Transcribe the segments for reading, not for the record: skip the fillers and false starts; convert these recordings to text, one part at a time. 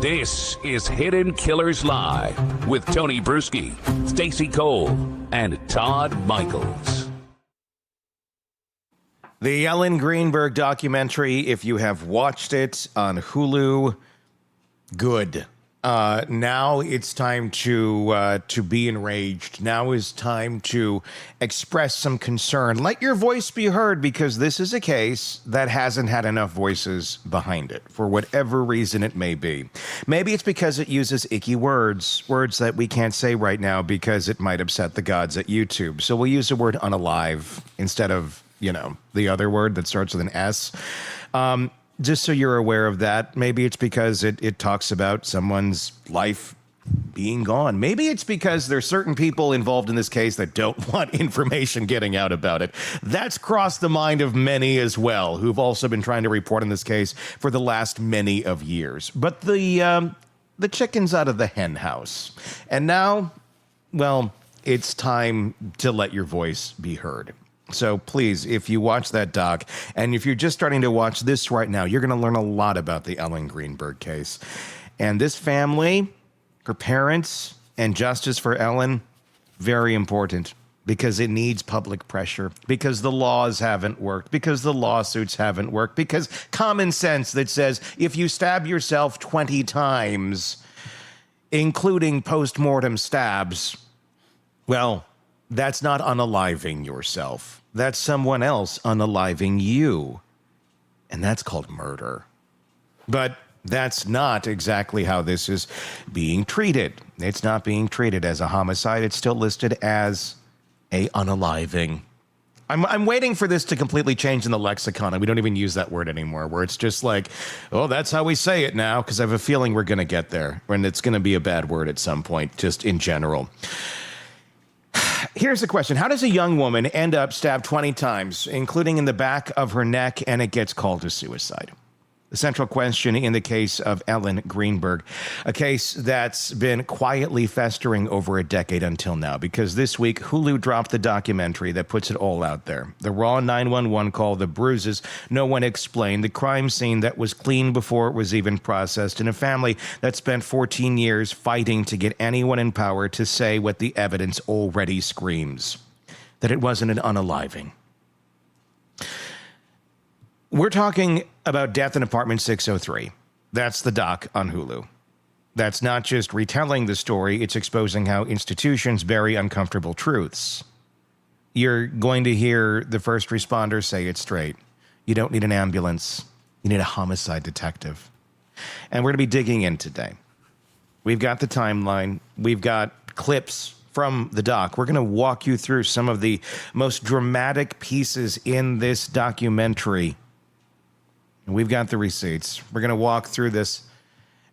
This is Hidden Killers Live with Tony Brueski, Stacey Cole, and Todd Michaels. The Ellen Greenberg documentary, if you have watched it on Hulu, good. Now it's time to be enraged. Now is time to express some concern. Let your voice be heard, because this is a case that hasn't had enough voices behind it, for whatever reason it may be. Maybe it's because it uses icky words that we can't say right now because it might upset the gods at YouTube. So we'll use the word unalive instead of, the other word that starts with an S. Just so you're aware of that. Maybe it's because it talks about someone's life being gone. Maybe it's because there's certain people involved in this case that don't want information getting out about it. That's crossed the mind of many as well, who've also been trying to report on this case for the last many of years. But the chicken's out of the hen house. And now, well, it's time to let your voice be heard. So please, if you watch that doc, and if you're just starting to watch this right now, you're going to learn a lot about the Ellen Greenberg case. And this family, her parents, and justice for Ellen, very important, because it needs public pressure, because the laws haven't worked, because the lawsuits haven't worked, because common sense that says if you stab yourself 20 times, including post-mortem stabs, well, that's not unaliving yourself. That's someone else unaliving you. And that's called murder. But that's not exactly how this is being treated. It's not being treated as a homicide. It's still listed as a unaliving. I'm waiting for this to completely change in the lexicon, and we don't even use that word anymore, where it's just like, oh, that's how we say it now, because I have a feeling we're going to get there, and it's going to be a bad word at some point, just in general. Here's the question. How does a young woman end up stabbed 20 times, including in the back of her neck, and it gets called a suicide? The central question in the case of Ellen Greenberg, a case that's been quietly festering over a decade until now, because this week Hulu dropped the documentary that puts it all out there. The raw 911 call, the bruises no one explained, the crime scene that was clean before it was even processed, and a family that spent 14 years fighting to get anyone in power to say what the evidence already screams, that it wasn't an unaliving. We're talking about Death in Apartment 603. That's the doc on Hulu. That's not just retelling the story, it's exposing how institutions bury uncomfortable truths. You're going to hear the first responders say it straight. You don't need an ambulance. You need a homicide detective. And we're going to be digging in today. We've got the timeline. We've got clips from the doc. We're going to walk you through some of the most dramatic pieces in this documentary. We've got the receipts. We're going to walk through this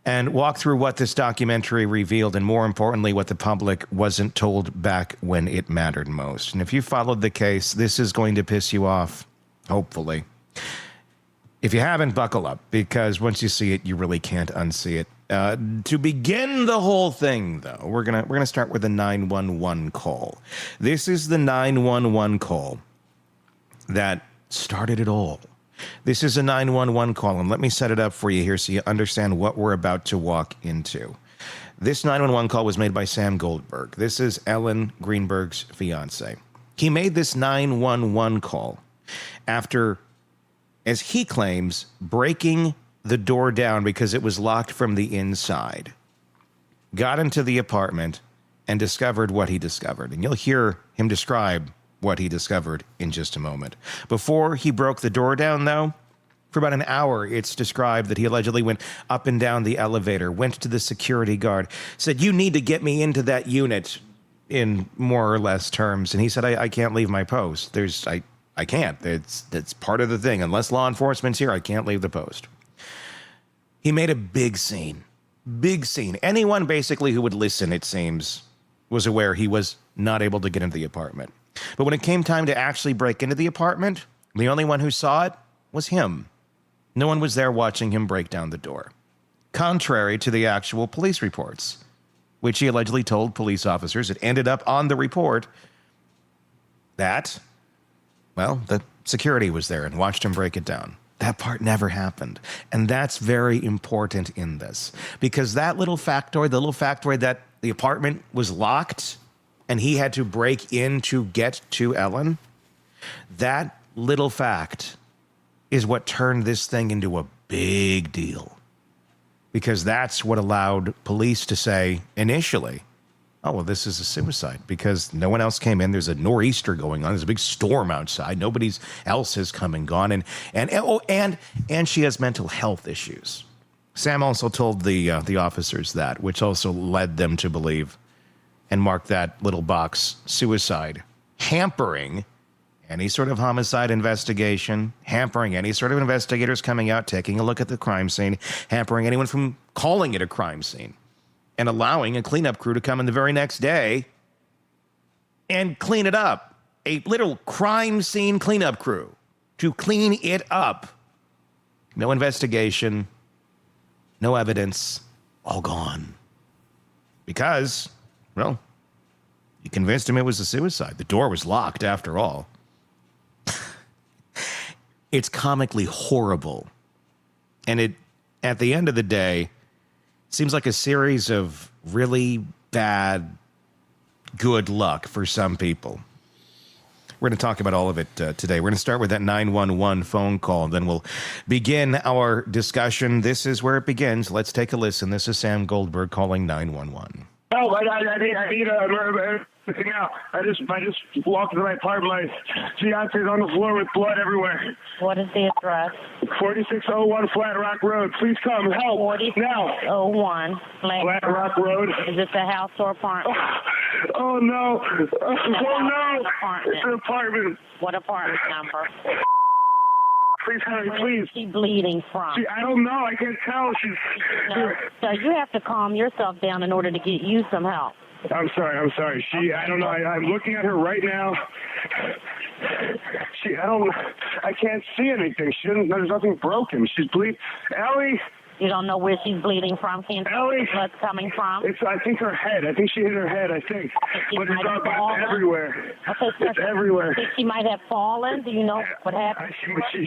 and walk through what this documentary revealed, and more importantly, what the public wasn't told back when it mattered most. And if you followed the case, this is going to piss you off, hopefully. If you haven't, buckle up, because once you see it, you really can't unsee it. To begin the whole thing, though, we're gonna start with a 911 call. This is the 911 call that started it all. This is a 911 call, and let me set it up for you here so you understand what we're about to walk into. This 911 call was made by Sam Goldberg. This is Ellen Greenberg's fiance. He made this 911 call after, as he claims, breaking the door down because it was locked from the inside. Got into the apartment and discovered what he discovered. And you'll hear him describe what he discovered in just a moment. Before he broke the door down, though, for about an hour, it's described that he allegedly went up and down the elevator, went to the security guard, said, "You need to get me into that unit," in more or less terms. And he said, I can't leave my post. I can't. It's part of the thing. Unless law enforcement's here, I can't leave the post. He made a big scene. Big scene. Anyone basically who would listen, it seems, was aware he was not able to get into the apartment. But when it came time to actually break into the apartment, the only one who saw it was him. No one was there watching him break down the door. Contrary to the actual police reports, which he allegedly told police officers, it ended up on the report that, well, the security was there and watched him break it down. That part never happened. And that's very important in this. Because that little factoid, the little factoid that the apartment was locked and he had to break in to get to Ellen, that little fact is what turned this thing into a big deal. Because that's what allowed police to say initially, oh, well, this is a suicide because no one else came in. There's a nor'easter going on. There's a big storm outside. Nobody else has come and gone. And she has mental health issues. Sam also told the officers that, which also led them to believe and mark that little box suicide, hampering any sort of homicide investigation, hampering any sort of investigators coming out, taking a look at the crime scene, hampering anyone from calling it a crime scene, and allowing a cleanup crew to come in the very next day and clean it up. A little crime scene cleanup crew to clean it up. No investigation, no evidence, all gone. Because, well, you convinced him it was a suicide. The door was locked after all. It's comically horrible. And it, at the end of the day, seems like a series of really bad good luck for some people. We're going to talk about all of it today. We're going to start with that 911 phone call, and then we'll begin our discussion. This is where it begins. Let's take a listen. This is Sam Goldberg calling 911. Oh, I need everything out. I just walked into my apartment. My fiance's on the floor with blood everywhere. What is the address? 4601 Flat Rock Road. Please come help 4601 Flat Rock Road. Is this a house or apartment? Oh no! Oh no! Apartment. It's an apartment. What apartment number? Please hurry, Where please. is she bleeding from? I don't know. I can't tell. No. So you have to calm yourself down in order to get you some help. I'm sorry. I don't know. I'm looking at her right now. I can't see anything. There's nothing broken. She's bleeding. Ellie! You don't know where she's bleeding from? Can't see where blood's coming from? I think her head. I think she hit her head, I think. But it's everywhere. Okay, so it's everywhere. Think she might have fallen? Do you know what happened?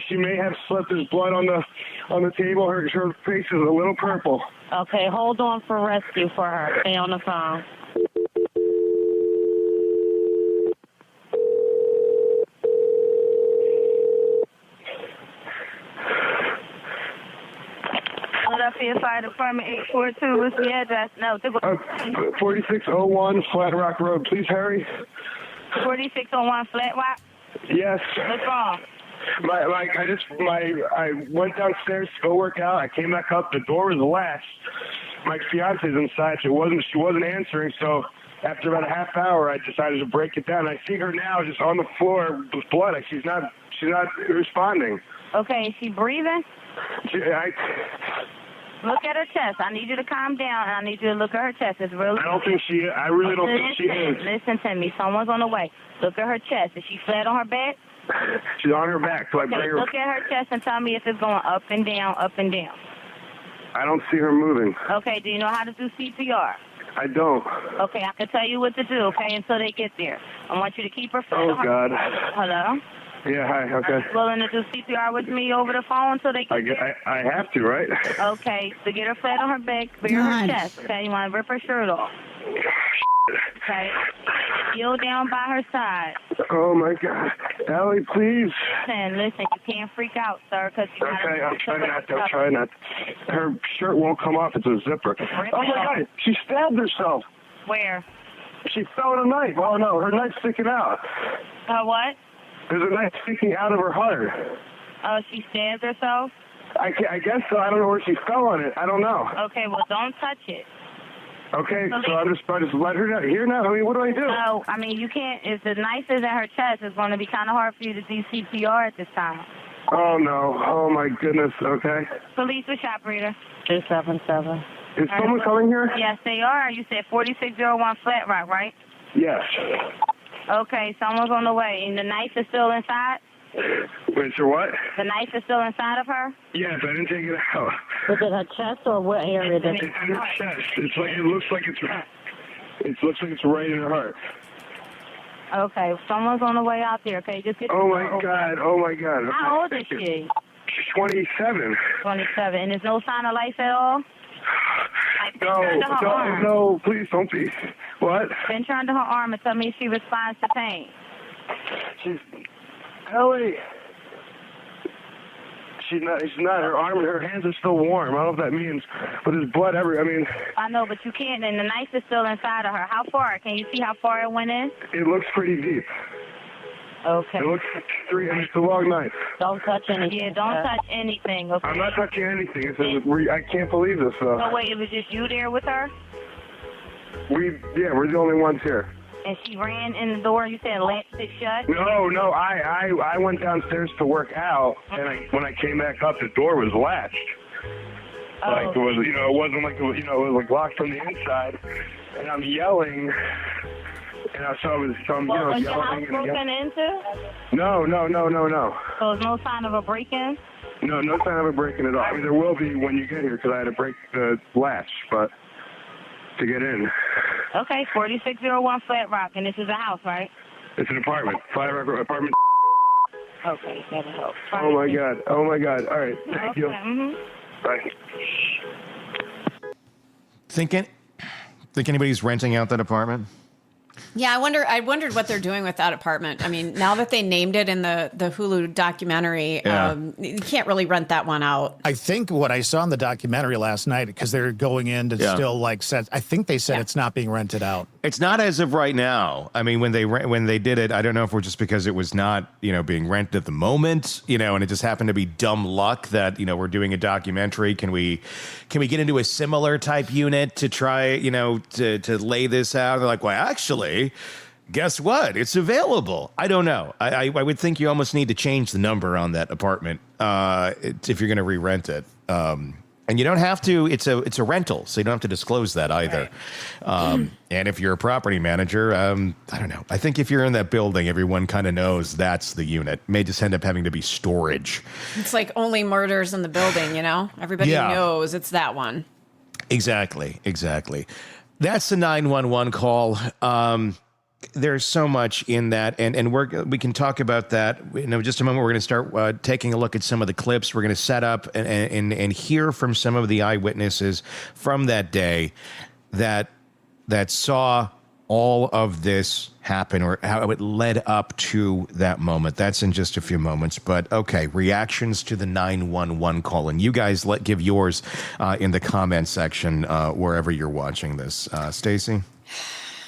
She may have slipped. There's blood on the table. Her face is a little purple. Okay, hold on for rescue for her. Stay on the phone. Philadelphia Fire Department 842. What's the address? No, 4601 Flat Rock Road. Please hurry. 4601 Flat Rock? Yes. What's wrong? I went downstairs to go work out. I came back up. The door was latched. My fiance's inside. She wasn't answering. So after about a half hour, I decided to break it down. I see her now just on the floor with blood. She's not responding. Okay, is she breathing? Look at her chest. I need you to calm down, and I need you to look at her chest. It's really. I really don't think she is. Listen to me. Someone's on the way. Look at her chest. Is she flat on her back? She's on her back, so I bring her. Look at her chest and tell me if it's going up and down, up and down. I don't see her moving. Okay, do you know how to do CPR? I don't. Okay, I can tell you what to do, okay, until they get there. I want you to keep her flat on her. God. Hello? Yeah, hi, okay. Are you willing to do CPR with me over the phone until they get there? I have to, right? Okay, so get her flat on her back, bare her chest, okay? You want to rip her shirt off. Okay? Kneel down by her side. Oh, my God. Ellie, please. Listen, you can't freak out, sir, because you Okay, I'm trying not. Her shirt won't come off. It's a zipper. Oh, my God. She stabbed herself. Where? She fell with a knife. Oh, no, her knife's sticking out. What? There's a knife sticking out of her heart. Oh, she stabbed herself? I guess so. I don't know where she fell on it. I don't know. Okay, well, don't touch it. Okay, so I just let her here now. I mean, what do I do? No, I mean, you can't. If the knife is at her chest, it's going to be kind of hard for you to do CPR at this time. Oh, no. Oh, my goodness. Okay. Police with operator. 277. Is someone coming here? Yes, they are. You said 4601 Flat Rock, right? Yes. Okay, someone's on the way. And the knife is still inside? Wait, so what? The knife is still inside of her? Yes, I didn't take it out. Was it her chest or what area? It's in her chest. It looks like it's right in her heart. Okay, someone's on the way out there. Okay, just get. Oh my God! Oh my God! Okay. How old is she? She's 27. 27. And there's no sign of life at all? No, please don't be. What? Been turned to her arm and tell me she responds to pain. She's Ellie. She's not. Her arm and her hands are still warm. I don't know what that means, but there's blood everywhere. I mean, I know, but you can't. And the knife is still inside of her. How far? Can you see how far it went in? it looks pretty deep. Okay. It looks like 3 inches. It's a long knife. Don't touch anything. Yeah, don't touch anything. Okay. I'm not touching anything. I can't believe this. No, wait, it was just you there with her? We're the only ones here. And she ran in the door. You said latched it shut? No. I went downstairs to work out, and when I came back up, the door was latched. Like it was, it wasn't like it was, it was like locked from the inside. And I'm yelling, and was yelling. your house broken into? No. So there's no sign of a break-in? No sign of a break-in at all. I mean, there will be when you get here because I had to break the latch, but to get in. Okay, 4601 Flat Rock, and this is a house, right? It's an apartment. Flat Rock apartment. Okay, that'll help. Oh my God. All right, thank you. Bye. Think anybody's renting out that apartment? Yeah, I wondered what they're doing with that apartment. I mean, now that they named it in the Hulu documentary, you can't really rent that one out. I think what I saw in the documentary last night, because they're going in to still set, I think they said it's not being rented out. It's not as of right now. I mean, when they did it, I don't know if it was just because it was not, being rented at the moment, and it just happened to be dumb luck that, we're doing a documentary. Can we get into a similar type unit to try, to lay this out? They're like, well, actually, guess what? It's available. I don't know. I would think you almost need to change the number on that apartment if you're going to re-rent it. And you don't have to. It's a rental, so you don't have to disclose that either. Right. And if you're a property manager, I don't know. I think if you're in that building, everyone kind of knows that's the unit. May just end up having to be storage. It's like only murders in the building, Everybody knows it's that one. Exactly. That's the 911 call. There's so much in that, and we can talk about that in just a moment. We're going to start taking a look at some of the clips. We're going to set up and hear from some of the eyewitnesses from that day that saw all of this happen, or how it led up to that moment. That's in just a few moments. But okay, reactions to the 911 call, and you guys give yours in the comment section wherever you're watching this. Stacey?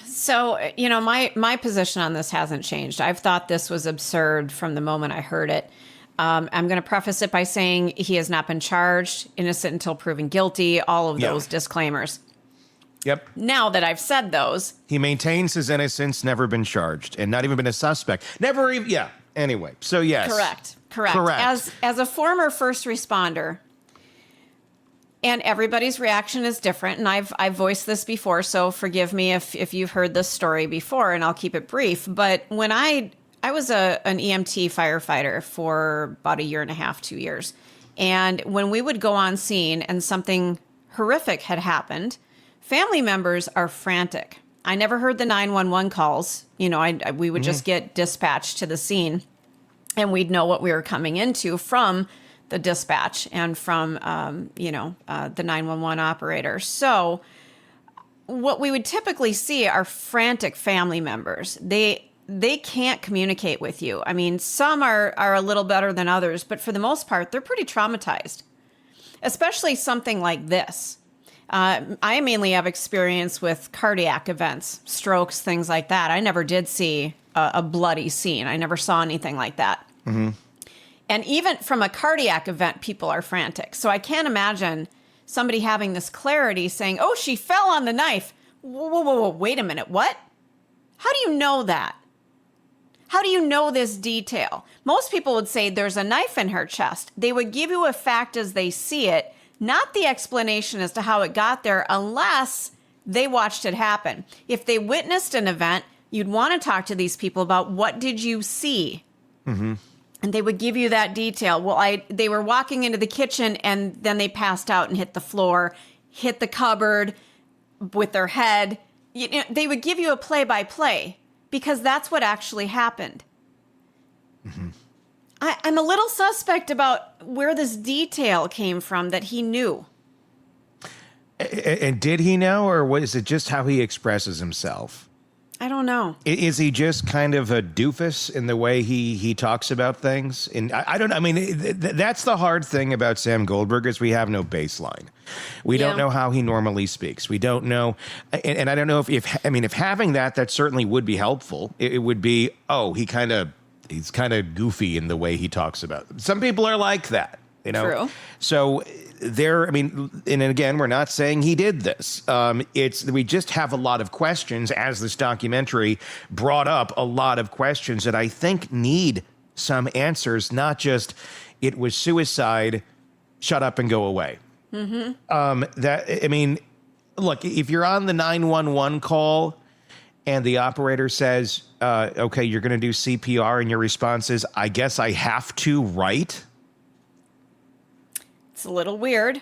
So, my position on this hasn't changed. I've thought this was absurd from the moment I heard it. I'm going to preface it by saying he has not been charged, innocent until proven guilty, all of those disclaimers. Yep. Now that I've said those. He maintains his innocence, never been charged, and not even been a suspect. Never even, Anyway, so yes. Correct. As a former first responder, and everybody's reaction is different, and I've voiced this before, so forgive me if you've heard this story before, and I'll keep it brief. But when I was an EMT firefighter for about 1.5 years, 2 years, and when we would go on scene and something horrific had happened, family members are frantic. I never heard the 911 calls. We would just get dispatched to the scene, and we'd know what we were coming into from the dispatch and from, the 911 operator. So what we would typically see are frantic family members. They can't communicate with you. I mean, some are a little better than others, but for the most part, they're pretty traumatized, especially something like this. I mainly have experience with cardiac events, strokes, things like that. I never did see a bloody scene. I never saw anything like that. Mm-hmm. And even from a cardiac event, people are frantic. So I can't imagine somebody having this clarity saying, oh, she fell on the knife. Whoa, wait a minute, what? How do you know that? How do you know this detail? Most people would say there's a knife in her chest. They would give you a fact as they see it, not the explanation as to how it got there, unless they watched it happen. If they witnessed an event, you'd want to talk to these people about what did you see? Mm-hmm. And they would give you that detail. Well, they were walking into the kitchen and then they passed out and hit the floor, hit the cupboard with their head. They would give you a play-by-play because that's what actually happened. Mm-hmm. I'm a little suspect about where this detail came from that he knew. And did he know, or was it just how he expresses himself? I don't know. Is he just kind of a doofus in the way he talks about things? And I don't know. I mean, that's the hard thing about Sam Goldberg is we have no baseline. We don't know how he normally speaks. We don't know. And I don't know if having that certainly would be helpful. It would be, he's kind of goofy in the way he talks about them. Some people are like that, you know? True. So and again, we're not saying he did this. We just have a lot of questions, as this documentary brought up a lot of questions that I think need some answers, not just it was suicide, shut up and go away. Mm-hmm. Look, if you're on the 911 call and the operator says, okay, you're going to do CPR, and your response is, I guess I have to, right? It's a little weird.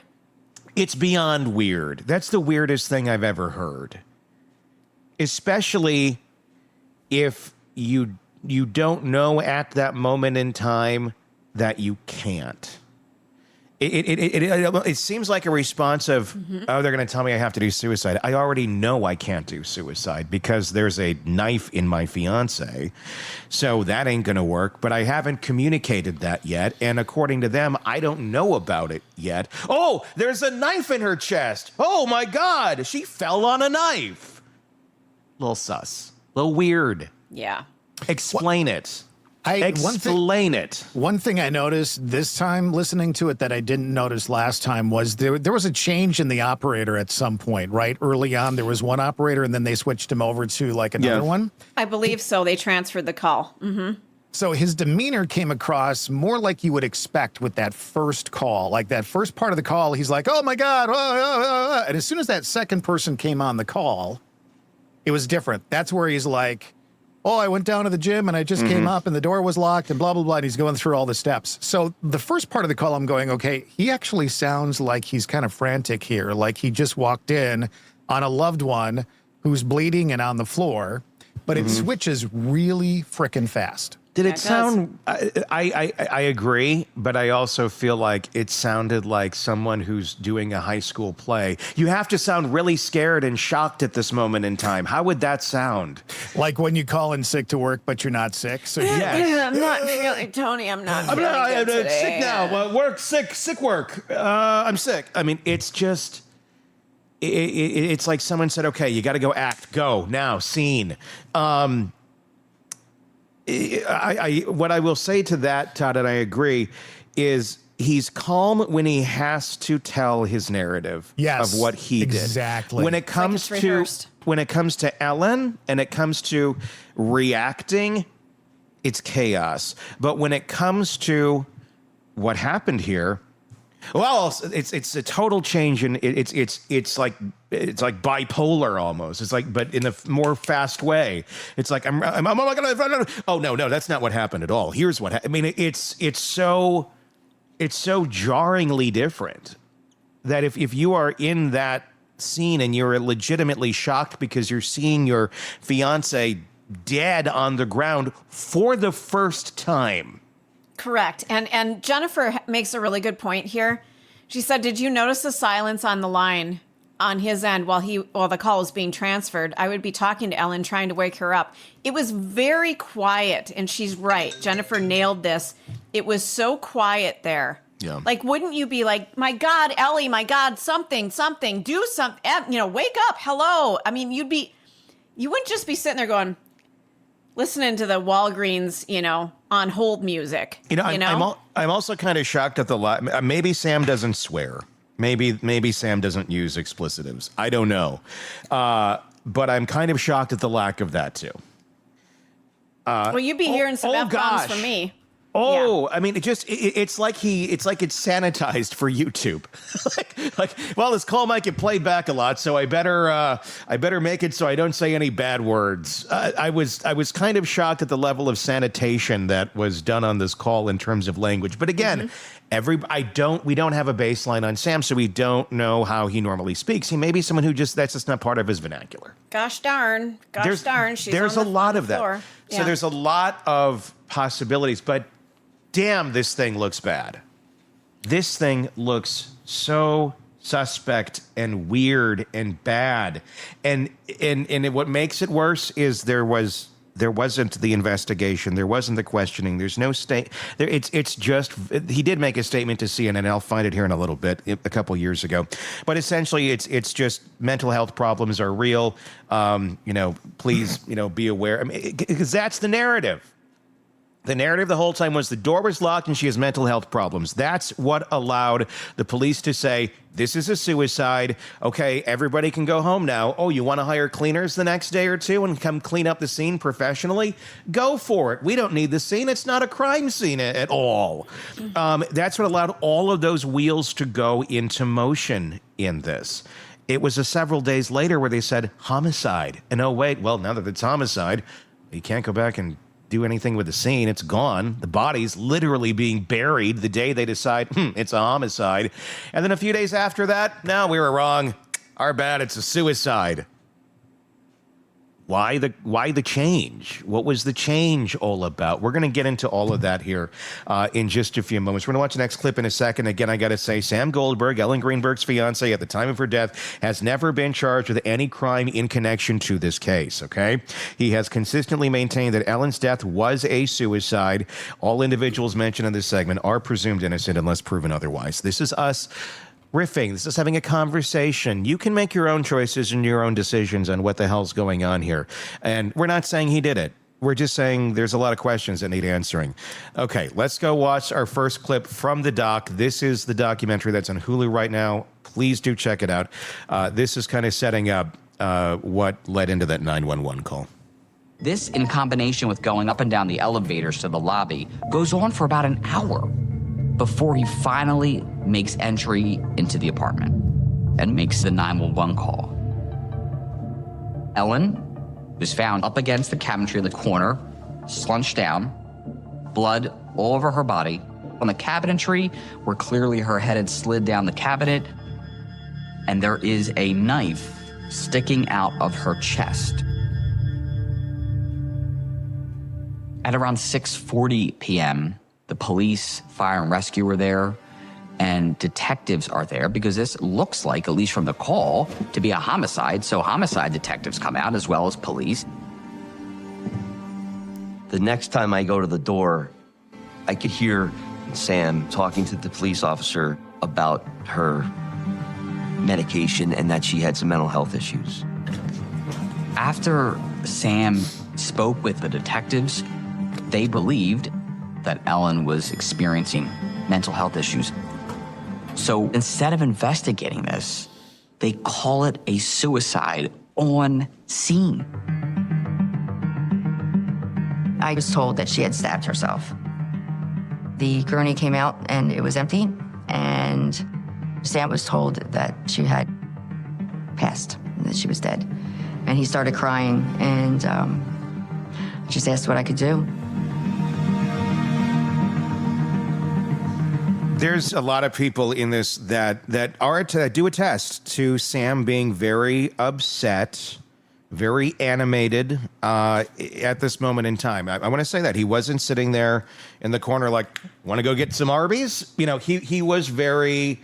It's beyond weird. That's the weirdest thing I've ever heard. Especially if you don't know at that moment in time that you can't. It seems like a response of, they're going to tell me I have to do suicide. I already know I can't do suicide because there's a knife in my fiance. So that ain't going to work. But I haven't communicated that yet. And according to them, I don't know about it yet. Oh, there's a knife in her chest. Oh, my God. She fell on a knife. Little sus. Little weird. Yeah. Explain it. Explain it. One thing I noticed this time listening to it that I didn't notice last time was there was a change in the operator at some point, right? Early on, there was one operator, and then they switched him over to like another one. I believe so. They transferred the call. Mm-hmm. So his demeanor came across more like you would expect with that first call. Like that first part of the call, he's like, oh, my God. And as soon as that second person came on the call, it was different. That's where he's like, oh, I went down to the gym and I just came up and the door was locked and blah, blah, blah. And he's going through all the steps. So the first part of the call, I'm going, okay, he actually sounds like he's kind of frantic here. Like he just walked in on a loved one who's bleeding and on the floor, but it switches really frickin' fast. Did it sound, I agree, but I also feel like it sounded like someone who's doing a high school play. You have to sound really scared and shocked at this moment in time. How would that sound? Like when you call in sick to work, but you're not sick. So yes. I'm not feeling, Tony, I'm sick now. Work, sick work. I'm sick. I mean, it's just, it's like someone said, okay, you got to go act, go now, scene. What I will say to that, Todd, and I agree, is he's calm when he has to tell his narrative of what he did. Exactly. When it comes to Ellen and it comes to reacting, it's chaos. But when it comes to what happened here, well, it's a total change, and it's like bipolar almost. It's like, but in a more fast way. It's like oh no, that's not what happened at all. Here's what I mean. It's so jarringly different that if you are in that scene and you're legitimately shocked because you're seeing your fiance dead on the ground for the first time. Correct. And Jennifer makes a really good point here. She said, did you notice the silence on the line on his end while the call was being transferred? I would be talking to Ellen, trying to wake her up. It was very quiet, and she's right. Jennifer nailed this. It was so quiet there. Yeah. Like, wouldn't you be like, my God, Ellie, my God, something, do something, wake up, hello. I mean, you wouldn't just be sitting there going, listening to the Walgreens, on hold music. I'm also kind of shocked at the lot. Maybe Sam doesn't swear. Maybe Sam doesn't use explicitives. I don't know. But I'm kind of shocked at the lack of that too. Well, you'd be hearing some F-bombs from me. Oh, yeah. I mean, it's like it's sanitized for YouTube. well, this call might get played back a lot, so I better make it so I don't say any bad words. I was kind of shocked at the level of sanitation that was done on this call in terms of language. But again, we don't have a baseline on Sam, so we don't know how he normally speaks. He may be someone who that's just not part of his vernacular. Gosh darn. She's there's a lot of that. Yeah. So there's a lot of possibilities, but damn, this thing looks bad. This thing looks so suspect and weird and bad. And what makes it worse is there wasn't the investigation. There wasn't the questioning. There's no it's just, he did make a statement to CNN, and I'll find it here in a little bit, a couple years ago. But essentially, it's just mental health problems are real. Please, be aware. I mean, because that's the narrative. The narrative the whole time was the door was locked and she has mental health problems. That's what allowed the police to say, this is a suicide. Okay, everybody can go home now. Oh, you want to hire cleaners the next day or two and come clean up the scene professionally? Go for it. We don't need the scene. It's not a crime scene at all. That's what allowed all of those wheels to go into motion in this. It was several days later where they said homicide. And oh, wait, well, now that it's homicide, you can't go back and do anything with the scene. It's gone. The body's literally being buried the day they decide it's a homicide. And then a few days after that, no, we were wrong. Our bad, it's a suicide. Why the change? What was the change all about? We're going to get into all of that here in just a few moments. We're going to watch the next clip in a second. Again, I got to say, Sam Goldberg, Ellen Greenberg's fiance at the time of her death, has never been charged with any crime in connection to this case, okay? He has consistently maintained that Ellen's death was a suicide. All individuals mentioned in this segment are presumed innocent unless proven otherwise. This is us riffing. This is having a conversation. You can make your own choices and your own decisions on what the hell's going on here. And we're not saying he did it. We're just saying there's a lot of questions that need answering. Okay, let's go watch our first clip from the doc. This is the documentary that's on Hulu right now. Please do check it out. This is kind of setting up what led into that 911 call. This, in combination with going up and down the elevators to the lobby, goes on for about an hour before he finally makes entry into the apartment and makes the 911 call. Ellen was found up against the cabinetry in the corner, slunched down, blood all over her body. On the cabinetry, where clearly her head had slid down the cabinet, and there is a knife sticking out of her chest. At around 6:40 p.m., the police, fire and rescue were there, and detectives are there because this looks like, at least from the call, to be a homicide. So homicide detectives come out as well as police. The next time I go to the door, I could hear Sam talking to the police officer about her medication and that she had some mental health issues. After Sam spoke with the detectives, they believed that Ellen was experiencing mental health issues. So instead of investigating this, they call it a suicide on scene. I was told that she had stabbed herself. The gurney came out and it was empty, and Sam was told that she had passed, that she was dead. And he started crying, and I just asked what I could do. There's a lot of people in this that do attest to Sam being very upset, very animated at this moment in time. I want to say that he wasn't sitting there in the corner like, want to go get some Arby's? He was very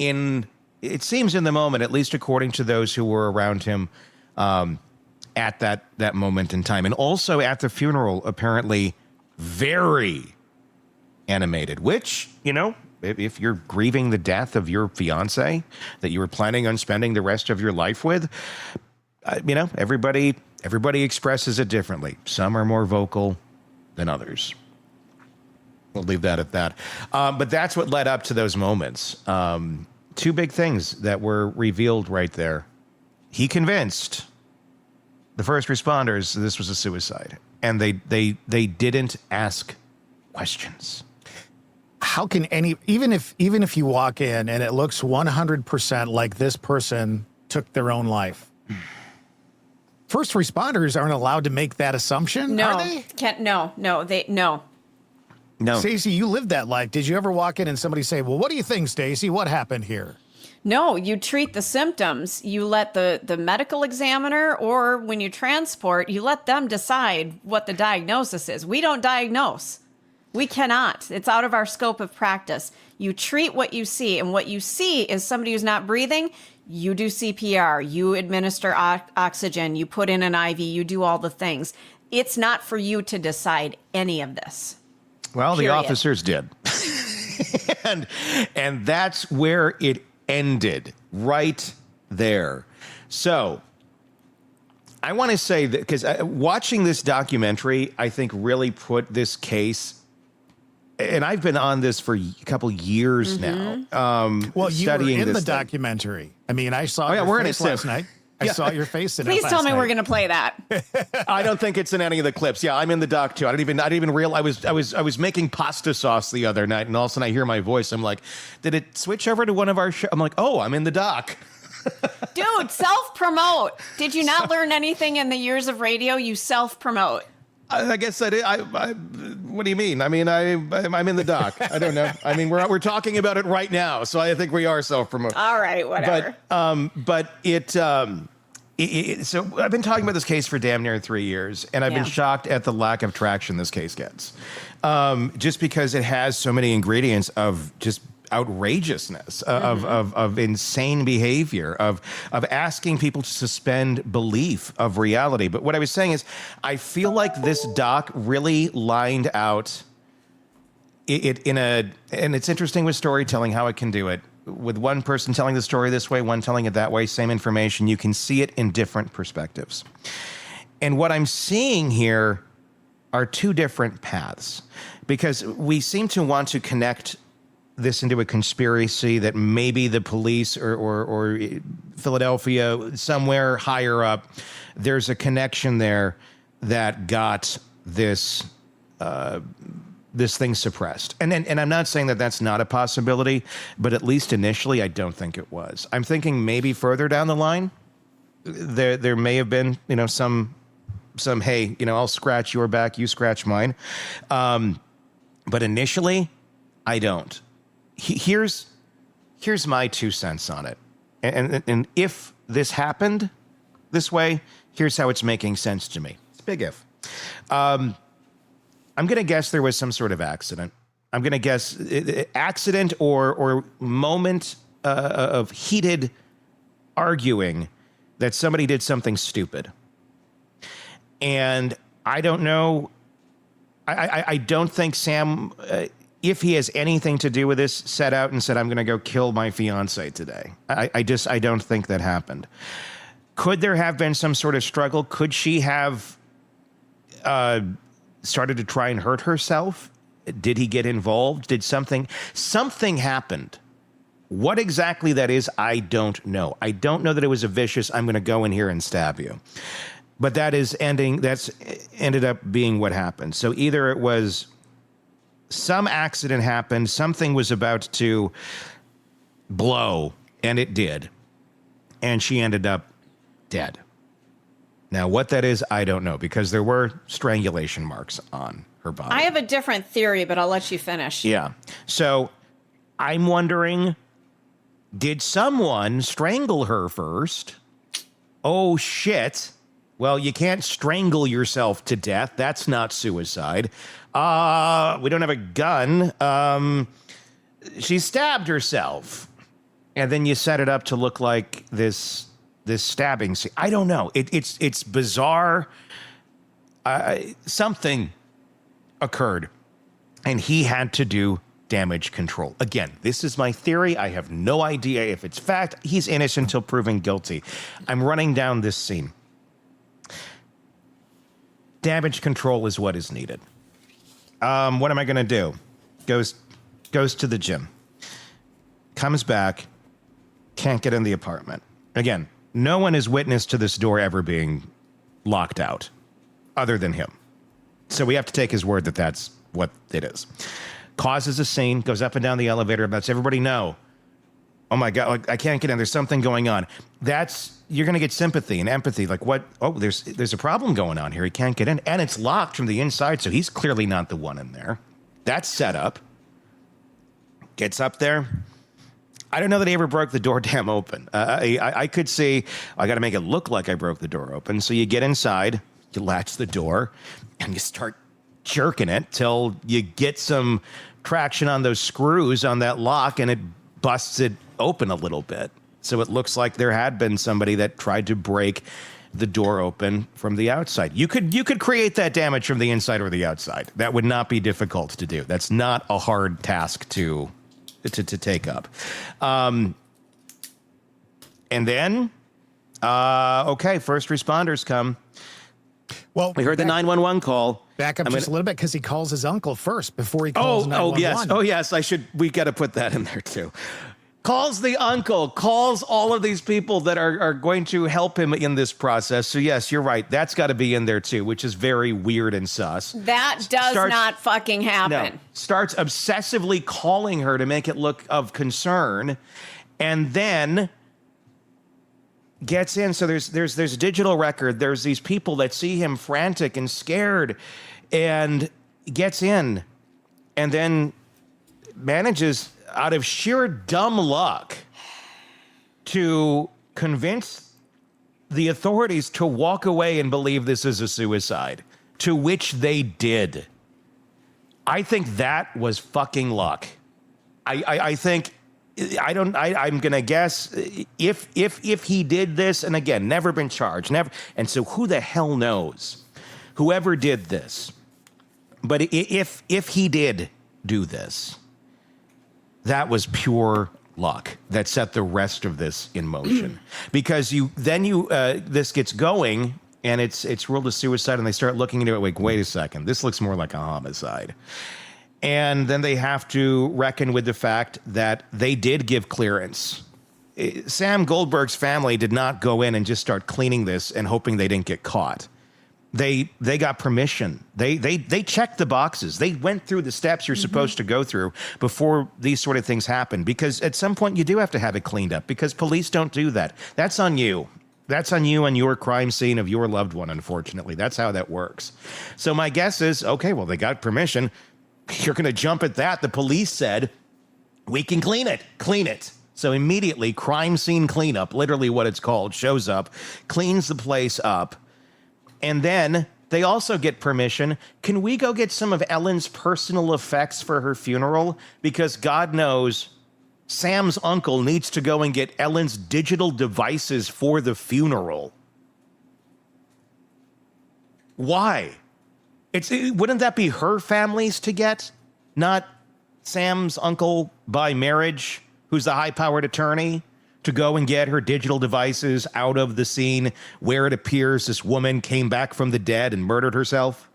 it seems in the moment, at least according to those who were around him at that moment in time. And also at the funeral, apparently very animated, which, if you're grieving the death of your fiance that you were planning on spending the rest of your life with, everybody expresses it differently. Some are more vocal than others. We'll leave that at that. But that's what led up to those moments. Two big things that were revealed right there. He convinced the first responders this was a suicide, and they didn't ask questions. How can even if you walk in and it looks 100% like this person took their own life, first responders aren't allowed to make that assumption, are they? No. Stacey, you lived that life. Did you ever walk in and somebody say, well, what do you think, Stacey? What happened here? No, you treat the symptoms. You let the medical examiner, or when you transport, you let them decide what the diagnosis is. We don't diagnose. We cannot. It's out of our scope of practice. You treat what you see, and what you see is somebody who's not breathing. You do CPR, you administer oxygen, you put in an IV, you do all the things. It's not for you to decide any of this. Well, Period. the officers did. and that's where it ended, right there. So I want to say that because watching this documentary, I think really put this case, and I've been on this for a couple years now. Well, you were studying in the this thing. documentary. I mean, I saw yeah, your we're in face it last too. night. I saw your face in it Please last tell me night. we're going to play that. I don't think it's in any of the clips. Yeah, I'm in the doc too. I didn't even realize I was making pasta sauce the other night, and all of a sudden I hear my voice. I'm like, did it switch over to one of our shows? I'm like, oh, I'm in the doc. Dude, self-promote. Did you not learn anything in the years of radio? You self-promote. I guess I did. What do you mean? I mean, I'm in the doc. I don't know. I mean, we're talking about it right now, so I think we are self-promoting. All right, whatever. But so I've been talking about this case for damn near 3 years, and I've been shocked at the lack of traction this case gets, just because it has so many ingredients of just outrageousness, of insane behavior, of asking people to suspend belief of reality. But what I was saying is, I feel like this doc really lined out it and it's interesting with storytelling how it can do it. With one person telling the story this way, one telling it that way, same information, you can see it in different perspectives. And what I'm seeing here are two different paths, because we seem to want to connect this into a conspiracy that maybe the police or Philadelphia, somewhere higher up, there's a connection there that got this thing suppressed. And I'm not saying that that's not a possibility, but at least initially, I don't think it was. I'm thinking maybe further down the line, there may have been, some, hey, I'll scratch your back, you scratch mine. But initially, I don't. Here's my 2 cents on it. And if this happened this way, here's how it's making sense to me. It's a big if. I'm going to guess there was some sort of accident. I'm going to guess accident or moment of heated arguing that somebody did something stupid. And I don't know. I don't think Sam, if he has anything to do with this, set out and said, I'm going to go kill my fiance today. I don't think that happened. Could there have been some sort of struggle? Could she have started to try and hurt herself? Did he get involved? Did something happened? What exactly that is, I don't know. I don't know that it was a vicious, I'm going to go in here and stab you. But that's ended up being what happened. So either it was some accident happened, something was about to blow, and it did. And she ended up dead. Now, what that is, I don't know, because there were strangulation marks on her body. I have a different theory, but I'll let you finish. Yeah. So I'm wondering, did someone strangle her first? Oh, shit. Well, you can't strangle yourself to death. That's not suicide. We don't have a gun. She stabbed herself. And then you set it up to look like this stabbing scene. I don't know. It's bizarre. Something occurred, and he had to do damage control. Again, this is my theory. I have no idea if it's fact. He's innocent until proven guilty. I'm running down this scene. Damage control is what is needed. What am I going to do? Goes to the gym. Comes back. Can't get in the apartment. Again, no one is witness to this door ever being locked out other than him. So we have to take his word that that's what it is. Causes a scene, goes up and down the elevator, lets everybody know, oh my God, like, I can't get in. There's something going on. You're going to get sympathy and empathy. Like, what? Oh, there's a problem going on here. He can't get in. And it's locked from the inside, so he's clearly not the one in there. That's set up. Gets up there. I don't know that he ever broke the door damn open. I could see, I got to make it look like I broke the door open. So you get inside, you latch the door, and you start jerking it till you get some traction on those screws on that lock and it busts it open a little bit. So it looks like there had been somebody that tried to break the door open from the outside. You could create that damage from the inside or the outside. That would not be difficult to do. That's not a hard task to take up. And then, first responders come. Well, we heard the 911 call. Back up just a little bit because he calls his uncle first before he calls 911. Oh, yes. We got to put that in there, too. Calls the uncle, calls all of these people that are going to help him in this process. So, yes, you're right. That's got to be in there, too, which is very weird and sus. That does not fucking happen. No, starts obsessively calling her to make it look of concern, and then gets in. So there's a digital record. There's these people that see him frantic and scared, and gets in, and then manages, out of sheer dumb luck, to convince the authorities to walk away and believe this is a suicide, to which they did. I think that was fucking luck. I'm going to guess if he did this, and again, never been charged, never. And so who the hell knows whoever did this. But if he did do this, that was pure luck that set the rest of this in motion. Because this gets going and it's ruled a suicide, and they start looking into it like, wait a second, this looks more like a homicide. And then they have to reckon with the fact that they did give clearance. Sam Goldberg's family did not go in and just start cleaning this and hoping they didn't get caught. They got permission. They checked the boxes. They went through the steps you're supposed to go through before these sort of things happen. Because at some point you do have to have it cleaned up, because police don't do that. That's on you. That's on you and your crime scene of your loved one, unfortunately. That's how that works. So my guess is, okay, well, they got permission. You're going to jump at that. The police said, we can clean it. So immediately, crime scene cleanup, literally what it's called, shows up, cleans the place up. And then they also get permission. Can we go get some of Ellen's personal effects for her funeral? Because God knows Sam's uncle needs to go and get Ellen's digital devices for the funeral. Why? Wouldn't that be her family's to get, not Sam's uncle by marriage, who's the high-powered attorney, to go and get her digital devices out of the scene where it appears this woman came back from the dead and murdered herself?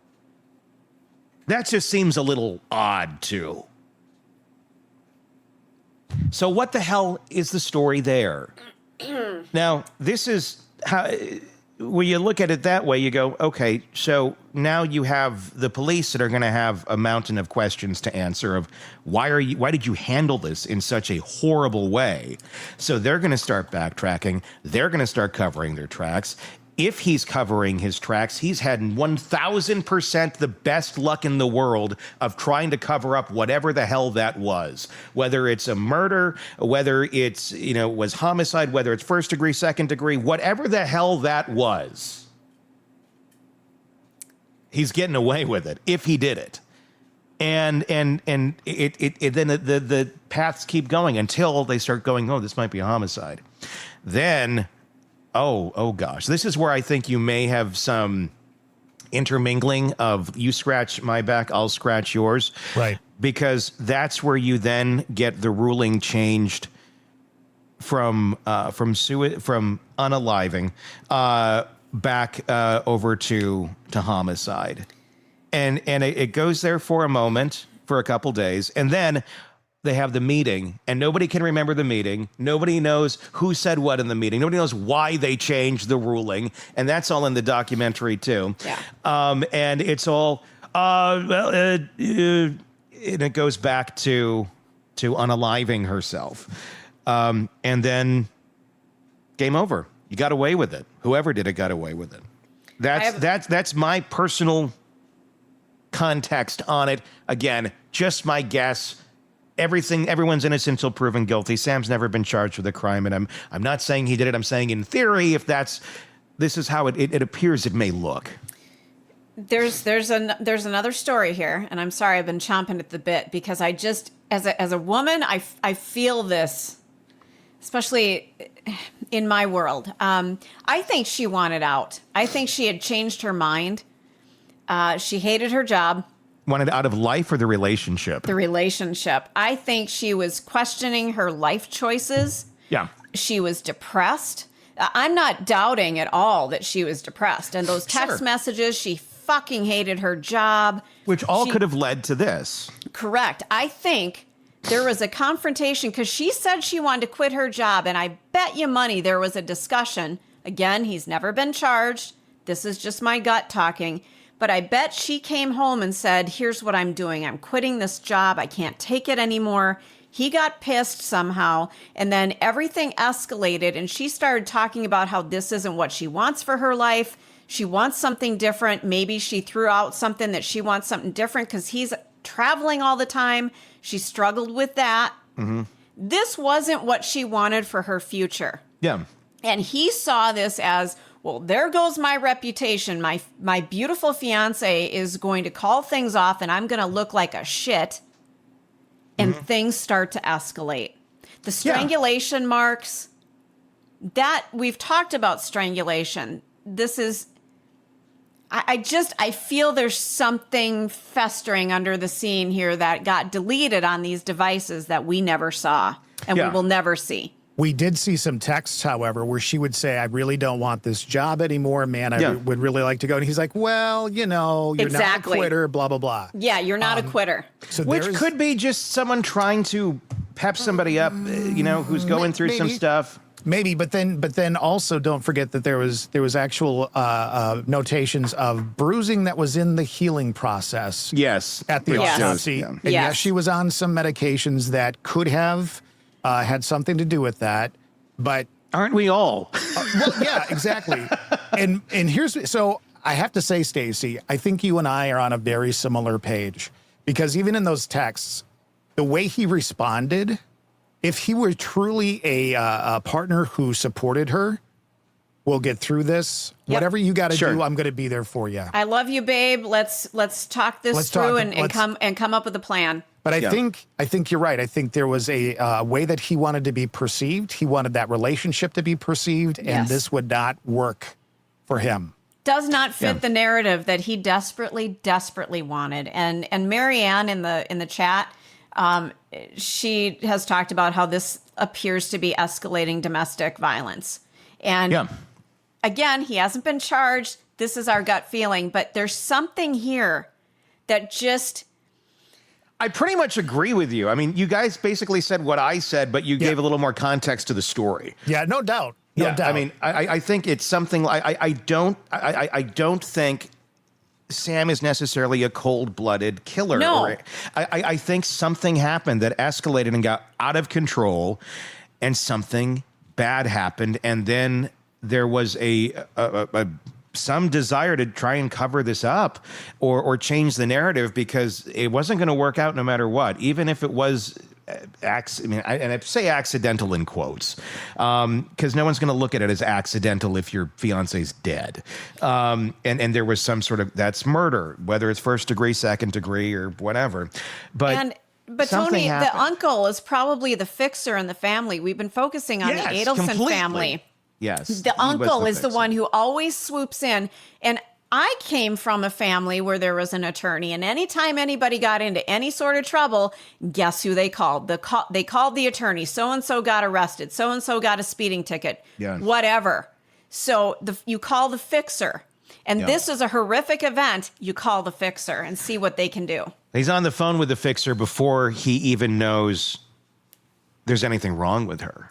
That just seems a little odd, too. So what the hell is the story there? Now, this is how, when you look at it that way, you go, okay, so now you have the police that are going to have a mountain of questions to answer of why did you handle this in such a horrible way? So they're going to start backtracking. They're going to start covering their tracks. If he's covering his tracks, he's had 1,000% the best luck in the world of trying to cover up whatever the hell that was. Whether it's a murder, whether it's, was homicide, whether it's first degree, second degree, whatever the hell that was. He's getting away with it if he did it. And then the paths keep going until they start going, oh, this might be a homicide. Then, oh gosh, this is where I think you may have some intermingling of you scratch my back, I'll scratch yours. Right. Because that's where you then get the ruling changed from unaliving back over to homicide. And it goes there for a moment, for a couple days, and then they have the meeting, and nobody can remember the meeting. Nobody knows who said what in the meeting. Nobody knows why they changed the ruling, and that's all in the documentary too. Yeah. And it's all and it goes back to unaliving herself, and then game over. You got away with it. Whoever did it got away with it. That's my personal context on it. Again, just my guess. Everyone's innocent until proven guilty. Sam's never been charged with a crime, and I'm not saying he did it. I'm saying in theory, this is how it appears it may look. There's another story here, and I'm sorry I've been chomping at the bit because I just as a woman I feel this, especially in my world. I think she wanted out. I think she had changed her mind. She hated her job. Wanted out of life or the relationship? The relationship. I think she was questioning her life choices. Yeah. She was depressed. I'm not doubting at all that she was depressed. And those text messages, she fucking hated her job. Which all could have led to this. Correct. I think there was a confrontation because she said she wanted to quit her job. And I bet you money there was a discussion. Again, he's never been charged. This is just my gut talking. But I bet she came home and said, here's what I'm doing. I'm quitting this job. I can't take it anymore. He got pissed somehow. And then everything escalated. And she started talking about how this isn't what she wants for her life. She wants something different. Maybe she threw out something that she wants something different because he's traveling all the time. She struggled with that. Mm-hmm. This wasn't what she wanted for her future. Yeah. And he saw this as, well, there goes my reputation. My beautiful fiance is going to call things off and I'm going to look like a shit. And things start to escalate. The strangulation marks, that we've talked about strangulation. This is, I feel there's something festering under the scene here that got deleted on these devices that we never saw and we will never see. We did see some texts, however, where she would say, I really don't want this job anymore, man. I would really like to go. And he's like, well, you're not a quitter, blah, blah, blah. Yeah, you're not a quitter. So which could be just someone trying to pep somebody up, who's going through some stuff. Maybe, but then also don't forget that there was actual notations of bruising that was in the healing process. Yes. At the autopsy. Yeah. And yes, she was on some medications that could have had something to do with that, but aren't we all? Well, yeah, exactly. And so I have to say, Stacey, I think you and I are on a very similar page because even in those texts, the way he responded, if he were truly a partner who supported her, we'll get through this. Yep. Whatever you got to do, I'm going to be there for you. I love you, babe. Let's talk this through and come up with a plan. But I think you're right. I think there was a way that he wanted to be perceived. He wanted that relationship to be perceived, and this would not work for him. Does not fit the narrative that he desperately wanted. And Marianne in the chat, she has talked about how this appears to be escalating domestic violence. And again, he hasn't been charged. This is our gut feeling, but there's something here that just... I pretty much agree with you. I mean, you guys basically said what I said, but you gave a little more context to the story. Yeah, no doubt. No doubt. I mean, I think it's something I don't think Sam is necessarily a cold-blooded killer. No. I think something happened that escalated and got out of control, and something bad happened, and then there was some desire to try and cover this up or change the narrative because it wasn't going to work out no matter what, even if it was, I say accidental in quotes, because no one's going to look at it as accidental if your fiance's dead. And there was some sort of, that's murder, whether it's first degree, second degree, or whatever. But Tony, the uncle is probably the fixer in the family. We've been focusing on the Adelson family. Yes. The uncle is the one who always swoops in. And I came from a family where there was an attorney. And anytime anybody got into any sort of trouble, guess who they called? They called the attorney. So-and-so got arrested. So-and-so got a speeding ticket. Yeah. Whatever. So you call the fixer. And this is a horrific event. You call the fixer and see what they can do. He's on the phone with the fixer before he even knows there's anything wrong with her.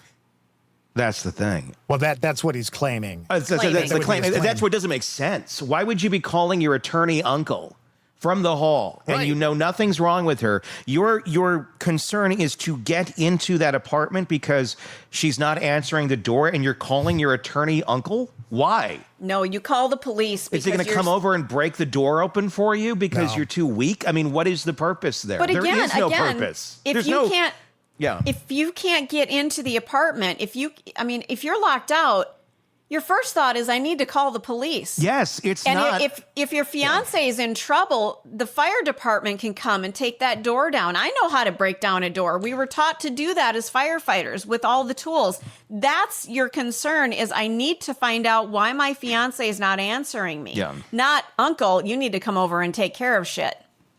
That's the thing. Well, that's what he's claiming. That's the claim. That's what doesn't make sense. Why would you be calling your attorney uncle from the hall and you know nothing's wrong with her? Your concern is to get into that apartment because she's not answering the door and you're calling your attorney uncle? Why? No, you call the police. Is he going to come over and break the door open for you because you're too weak? I mean, what is the purpose there? But there is no purpose. If you can't get into the apartment, if you're locked out, your first thought is, I need to call the police. Yes, it's and not. if your fiance is in trouble, the fire department can come and take that door down. I know how to break down a door. We were taught to do that as firefighters with all the tools. That's your concern, is I need to find out why my fiance is not answering me. Yeah. Not, uncle, you need to come over and take care of shit.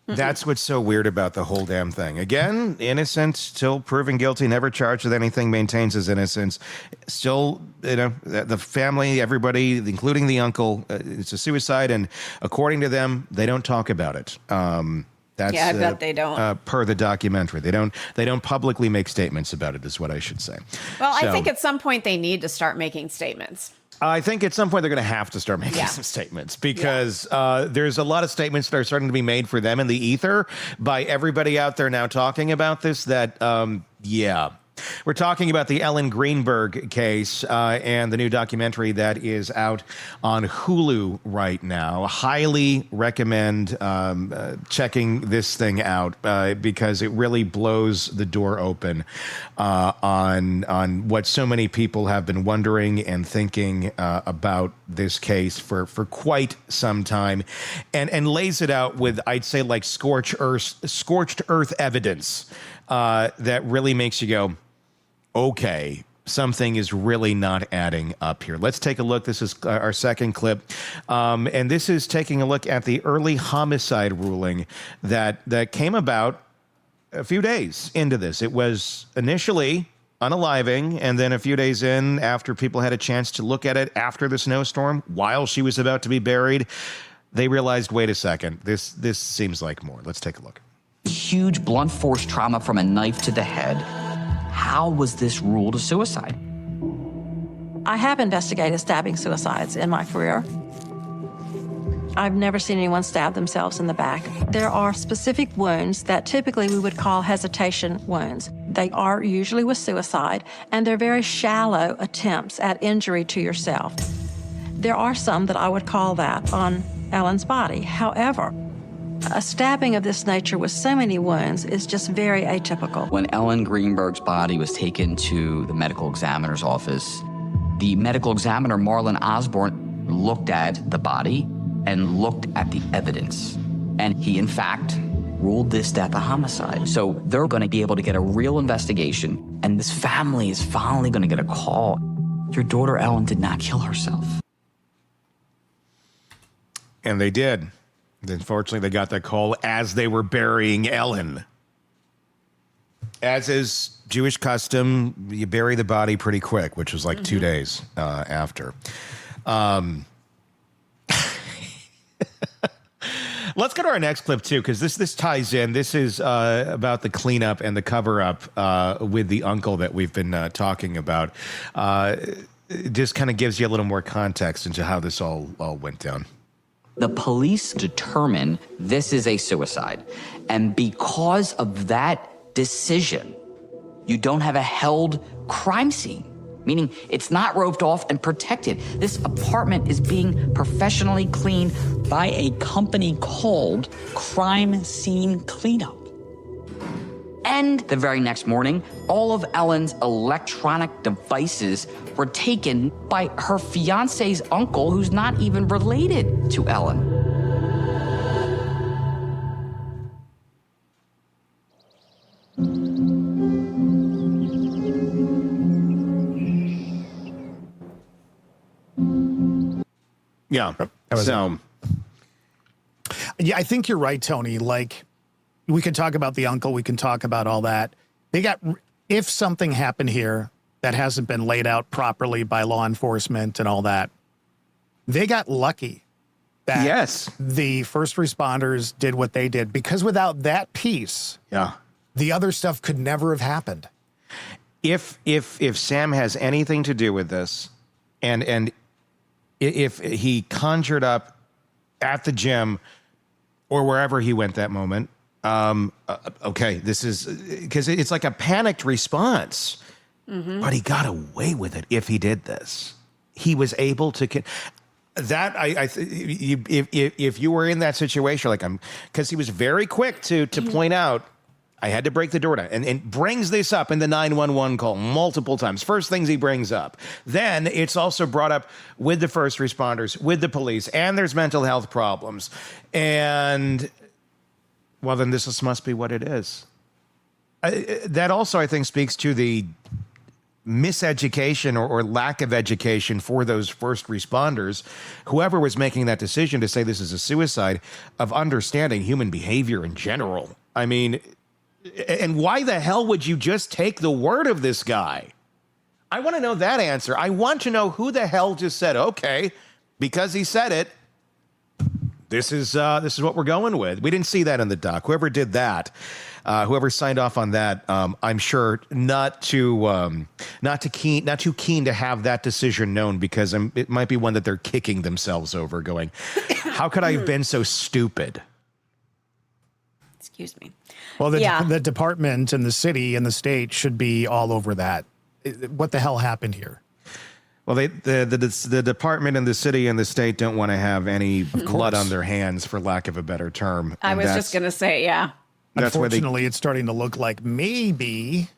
That's what's so weird about the whole damn thing. Again, innocent, still proven guilty, never charged with anything, maintains his innocence. Still, the family, everybody, including the uncle, it's a suicide, and according to them, they don't talk about it. That's, I bet they don't. Per the documentary, they don't publicly make statements about it, is what I should say. Well, I think at some point they need to start making statements. I think at some point they're going to have to start making some statements, because there's a lot of statements that are starting to be made for them in the ether by everybody out there now talking about this. We're talking about the Ellen Greenberg case and the new documentary that is out on Hulu right now. Highly recommend checking this thing out because it really blows the door open on what so many people have been wondering and thinking about this case for quite some time, and lays it out with, I'd say, like scorched earth evidence that really makes you go, okay, something is really not adding up here. Let's take a look. This is our second clip. And this is taking a look at the early homicide ruling that came about a few days into this. It was initially unaliving, and then a few days in, after people had a chance to look at it after the snowstorm, while she was about to be buried, they realized, wait a second, this seems like more. Let's take a look. Huge blunt force trauma from a knife to the head. How was this ruled a suicide? I have investigated stabbing suicides in my career. I've never seen anyone stab themselves in the back. There are specific wounds that typically we would call hesitation wounds. They are usually with suicide, and they're very shallow attempts at injury to yourself. There are some that I would call that on Ellen's body. However, a stabbing of this nature with so many wounds is just very atypical. When Ellen Greenberg's body was taken to the medical examiner's office, the medical examiner, Marlon Osborne, looked at the body and looked at the evidence. And he, in fact, ruled this death a homicide. So they're going to be able to get a real investigation, and this family is finally going to get a call. Your daughter, Ellen, did not kill herself. And they did. Unfortunately, they got that call as they were burying Ellen. As is Jewish custom, you bury the body pretty quick, which was like 2 days after. Let's go to our next clip, too, because this ties in. This is about the cleanup and the cover-up with the uncle that we've been talking about. It just kind of gives you a little more context into how this all went down. The police determine this is a suicide. And because of that decision, you don't have a held crime scene, meaning it's not roped off and protected. This apartment is being professionally cleaned by a company called Crime Scene Cleanup. And the very next morning, all of Ellen's electronic devices were taken by her fiance's uncle, who's not even related to Ellen. Yeah. Yeah, I think you're right, Tony. Like, we can talk about the uncle. We can talk about all that. If something happened here that hasn't been laid out properly by law enforcement and all that, they got lucky that the first responders did what they did, because without that piece, the other stuff could never have happened. If Sam has anything to do with this, and if he conjured up at the gym or wherever he went that moment, okay, this is because it's like a panicked response, but he got away with it. If he did this, he was able to. That if you were in that situation, like because he was very quick to point out, I had to break the door down, and brings this up in the 911 call multiple times. First things he brings up. Then it's also brought up with the first responders, with the police, and there's mental health problems. And, well, then this must be what it is. That also, I think, speaks to the miseducation or lack of education for those first responders, whoever was making that decision to say this is a suicide, of understanding human behavior in general. I mean, and why the hell would you just take the word of this guy? I want to know that answer. I want to know who the hell just said, okay, because he said it, this is what we're going with. We didn't see that in the doc. Whoever did that, whoever signed off on that, I'm sure not too keen to have that decision known, because it might be one that they're kicking themselves over, going, how could I have been so stupid? Excuse me. Well, the department and the city and the state should be all over that. What the hell happened here? Well, the department and the city and the state don't want to have any blood on their hands, for lack of a better term. I was just going to say, yeah. Unfortunately, it's starting to look like maybe.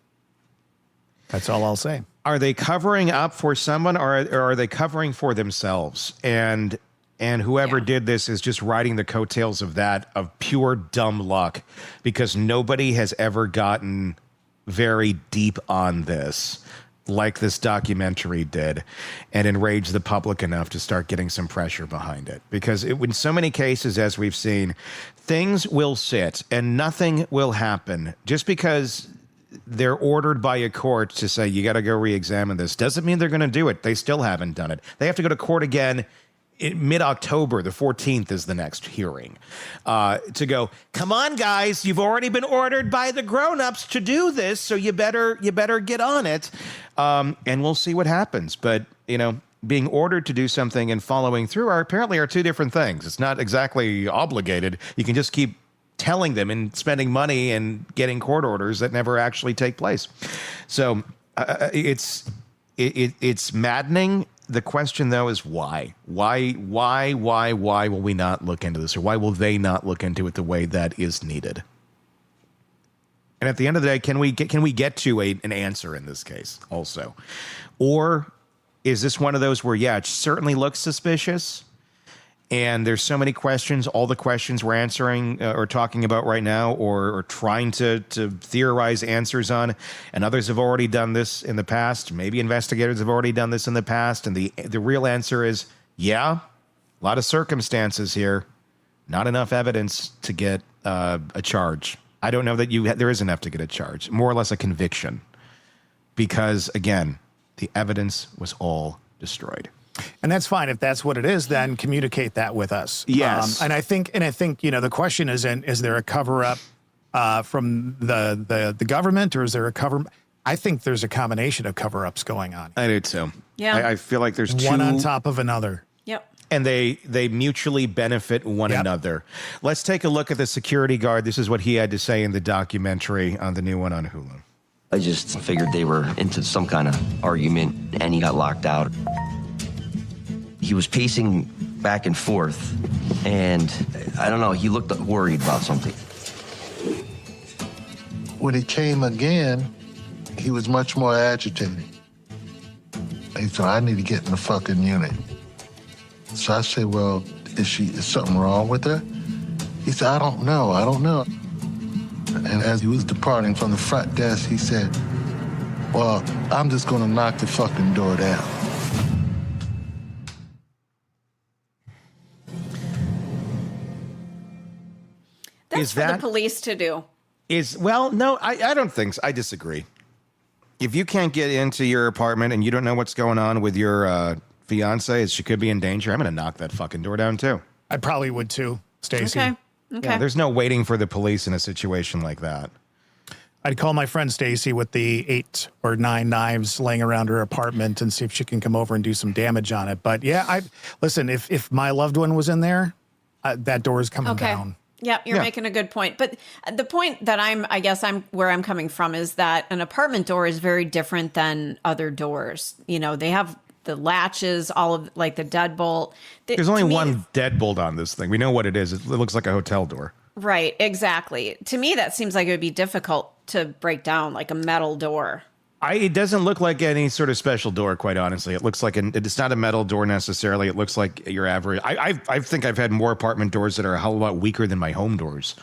That's all I'll say. Are they covering up for someone, or are they covering for themselves? And whoever did this is just riding the coattails of that, of pure dumb luck, because nobody has ever gotten very deep on this like this documentary did, and enrage the public enough to start getting some pressure behind it. Because in so many cases, as we've seen, things will sit and nothing will happen just because they're ordered by a court to say, you got to go re-examine this. Doesn't mean they're going to do it. They still haven't done it. They have to go to court again in mid-October. The 14th is the next hearing, to go, come on, guys, you've already been ordered by the grown-ups to do this, so you better get on it. And we'll see what happens. But, being ordered to do something and following through apparently are two different things. It's not exactly obligated. You can just keep telling them and spending money and getting court orders that never actually take place. So it's maddening. The question, though, is why? Why will we not look into this? Or why will they not look into it the way that is needed? And at the end of the day, can we get to an answer in this case also? Or is this one of those where, it certainly looks suspicious, and there's so many questions, all the questions we're answering or talking about right now, or trying to theorize answers on, and others have already done this in the past. Maybe investigators have already done this in the past, and the real answer is, a lot of circumstances here, not enough evidence to get a charge. I don't know that there is enough to get a charge, more or less a conviction, because, again, the evidence was all destroyed. And that's fine. If that's what it is, then communicate that with us. Yes. And I think, the question isn't, is there a cover up from the government, or is there a cover? I think there's a combination of cover ups going on. I do too. Yeah. I feel like there's one on top of another. Yep. And they mutually benefit one another. Let's take a look at the security guard. This is what he had to say in the documentary on the new one on Hulu. I just figured they were into some kind of argument, and he got locked out. He was pacing back and forth, and I don't know, he looked worried about something. When he came again, he was much more agitated. He said, I need to get in the fucking unit. So I said, well, is something wrong with her? He said, I don't know. And as he was departing from the front desk, he said, well, I'm just gonna knock the fucking door down. That's for the police to do. No, I don't think so. I disagree. If you can't get into your apartment and you don't know what's going on with your fiance, she could be in danger, I'm going to knock that fucking door down too. I probably would too, Stacey. Okay. Yeah, there's no waiting for the police in a situation like that. I'd call my friend Stacey with the 8 or 9 knives laying around her apartment and see if she can come over and do some damage on it. But listen, if my loved one was in there, that door is coming down. Yeah, you're making a good point. But the point that where I'm coming from is that an apartment door is very different than other doors. They have the latches, all of like the deadbolt. There's only one deadbolt on this thing. We know what it is. It looks like a hotel door. Right, exactly. To me, that seems like it would be difficult to break down, like a metal door. It doesn't look like any sort of special door, quite honestly. It looks like it's not a metal door necessarily. It looks like your average. I think I've had more apartment doors that are a hell of a lot weaker than my home doors.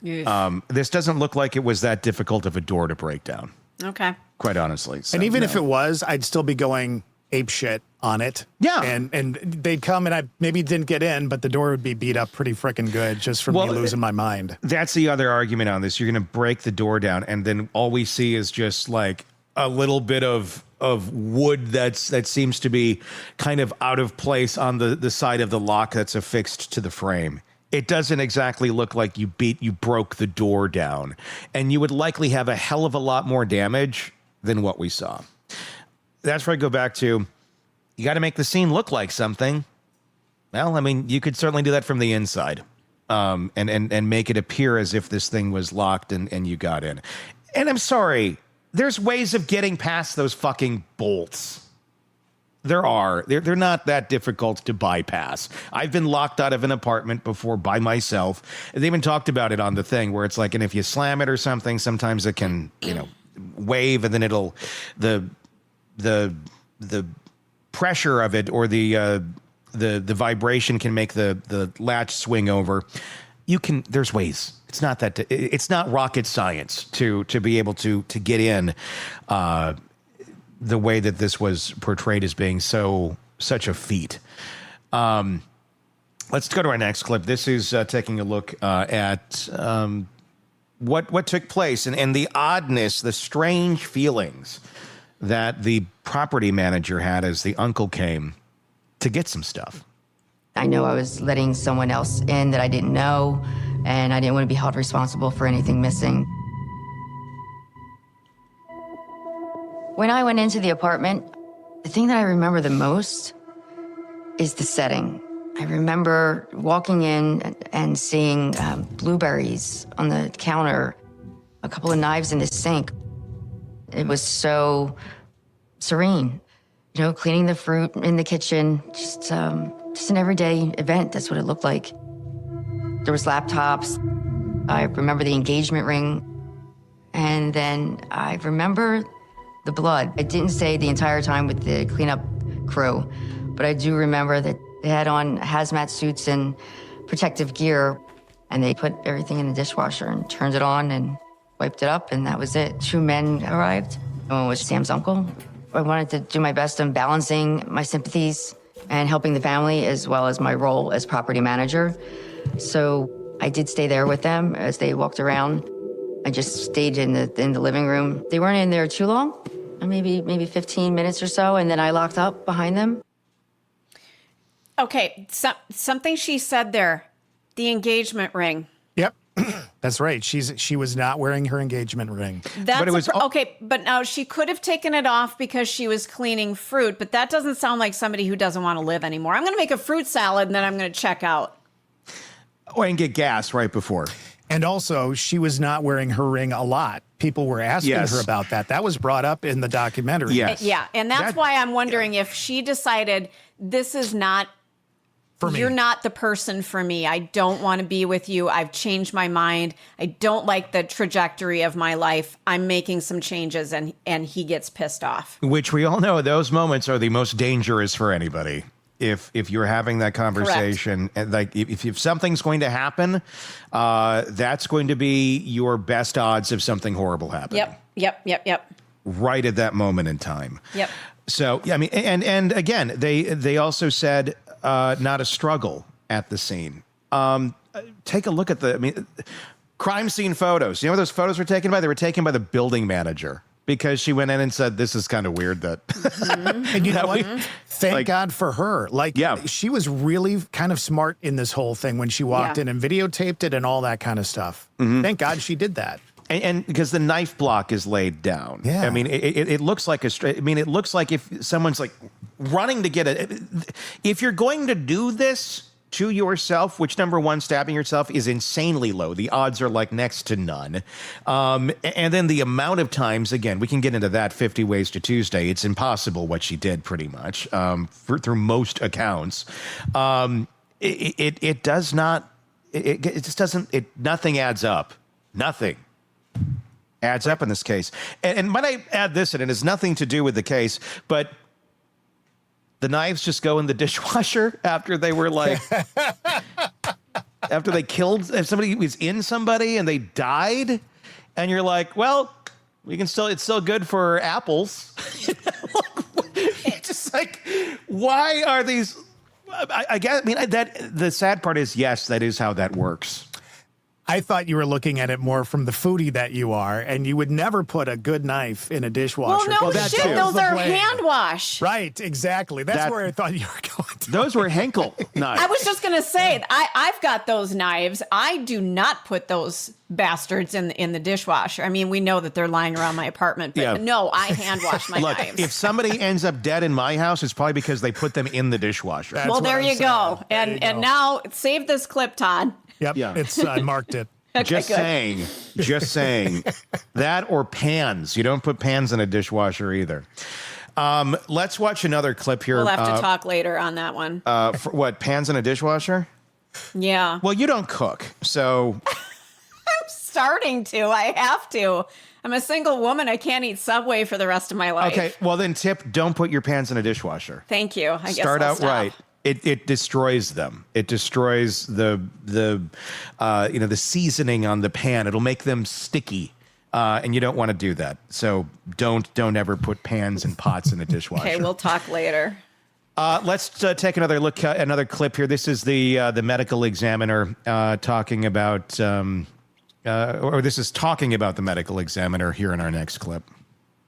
This doesn't look like it was that difficult of a door to break down. Okay. Quite honestly. So, and even if it was, I'd still be going ape shit on it. Yeah. And they'd come and I maybe didn't get in, but the door would be beat up pretty freaking good just from me losing my mind. That's the other argument on this. You're going to break the door down, and then all we see is just like a little bit of wood that seems to be kind of out of place on the side of the lock that's affixed to the frame. It doesn't exactly look like you broke the door down, and you would likely have a hell of a lot more damage than what we saw. That's where I go back to, you got to make the scene look like something. Well, I mean, you could certainly do that from the inside, and make it appear as if this thing was locked and you got in. And I'm sorry, there's ways of getting past those fucking bolts. There are. They're not that difficult to bypass. I've been locked out of an apartment before by myself. They even talked about it on the thing where it's like, and if you slam it or something, sometimes it can, wave, and then it'll the pressure of it or the vibration can make the latch swing over. There's ways. It's not that. It's not rocket science to be able to get in the way that this was portrayed as being such a feat. Let's go to our next clip. This is taking a look at what took place and the oddness, the strange feelings that the property manager had as the uncle came to get some stuff. I know I was letting someone else in that I didn't know, and I didn't want to be held responsible for anything missing. When I went into the apartment, the thing that I remember the most is the setting. I remember walking in and seeing blueberries on the counter, a couple of knives in the sink. It was so serene, cleaning the fruit in the kitchen, just an everyday event. That's what it looked like. There was laptops. I remember the engagement ring. And then I remember the blood. I didn't stay the entire time with the cleanup crew, but I do remember that they had on hazmat suits and protective gear, and they put everything in the dishwasher and turned it on and wiped it up, and that was it. 2 men arrived. One was Sam's uncle. I wanted to do my best in balancing my sympathies and helping the family as well as my role as property manager. So I did stay there with them as they walked around. I just stayed in the living room. They weren't in there too long, maybe 15 minutes or so, and then I locked up behind them. Okay, something she said there, the engagement ring. Yep, that's right. She was not wearing her engagement ring. Okay, but now she could have taken it off because she was cleaning fruit, but that doesn't sound like somebody who doesn't want to live anymore. I'm going to make a fruit salad and then I'm going to check out. Oh, and get gas right before. And also, she was not wearing her ring a lot. People were asking her about that. That was brought up in the documentary. Yes. Yeah, and that's why I'm wondering if she decided this is not for me. You're not the person for me. I don't want to be with you. I've changed my mind. I don't like the trajectory of my life. I'm making some changes, and he gets pissed off. Which we all know those moments are the most dangerous for anybody. If you're having that conversation, and like if something's going to happen, that's going to be your best odds of something horrible happening. Yep. Right at that moment in time. Yep. So I mean, and again, they also said not a struggle at the scene. Take a look at crime scene photos. You know where those photos were taken by? They were taken by the building manager. Because she went in and said, this is kind of weird that... And you know what? Thank God for her. She was really kind of smart in this whole thing when she walked in and videotaped it and all that kind of stuff. Mm-hmm. Thank God she did that. And because the knife block is laid down. Yeah. I mean, it looks like it looks like if someone's like running to get it. If you're going to do this to yourself, which number one, stabbing yourself is insanely low. The odds are like next to none. And then the amount of times, again, we can get into that 50 ways to Tuesday. It's impossible what she did pretty much through most accounts. It does not it just doesn't, nothing adds up. Nothing adds up in this case. And might I add this, and it has nothing to do with the case, but the knives just go in the dishwasher after they were like, after they killed, if somebody was in somebody and they died, and you're like, well, it's still good for apples. It's just like, why are these? I guess, the sad part is, yes, that is how that works. I thought you were looking at it more from the foodie that you are, and you would never put a good knife in a dishwasher. Well, no shit. Those are hand wash. Right, exactly. That's where I thought you were going to. Those were Henkel knives. I was just going to say, I've got those knives. I do not put those bastards in the dishwasher. I mean, we know that they're lying around my apartment, but no, I hand wash my knives. If somebody ends up dead in my house, it's probably because they put them in the dishwasher. Well, there you go. And now, save this clip, Todd. Yep, it's I marked it. Okay, just saying. That or pans. You don't put pans in a dishwasher either. Let's watch another clip here. We'll have to talk later on that one. For what, pans in a dishwasher? Yeah. Well, you don't cook, so... I'm starting to. I have to. I'm a single woman. I can't eat Subway for the rest of my life. Okay, well then tip, don't put your pans in a dishwasher. Thank you. I guess Start I'll out stop. right. It destroys them. It destroys the seasoning on the pan. It'll make them sticky, and you don't want to do that. So don't ever put pans and pots in the dishwasher. Okay, we'll talk later. Let's take another look at another clip here. This is the medical examiner talking about, or this is talking about the medical examiner here in our next clip.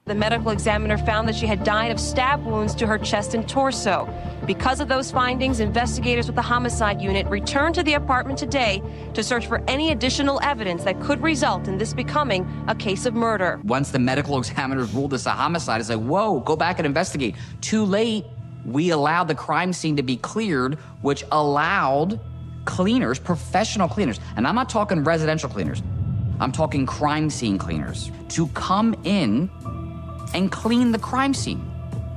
The medical examiner found that she had died of stab wounds to her chest and torso. Because of those findings, investigators with the homicide unit returned to the apartment today to search for any additional evidence that could result in this becoming a case of murder. Once the medical examiners ruled this a homicide, it's like, whoa, go back and investigate. Too late. We allowed the crime scene to be cleared, which allowed cleaners, professional cleaners, and I'm not talking residential cleaners, I'm talking crime scene cleaners, to come in and clean the crime scene.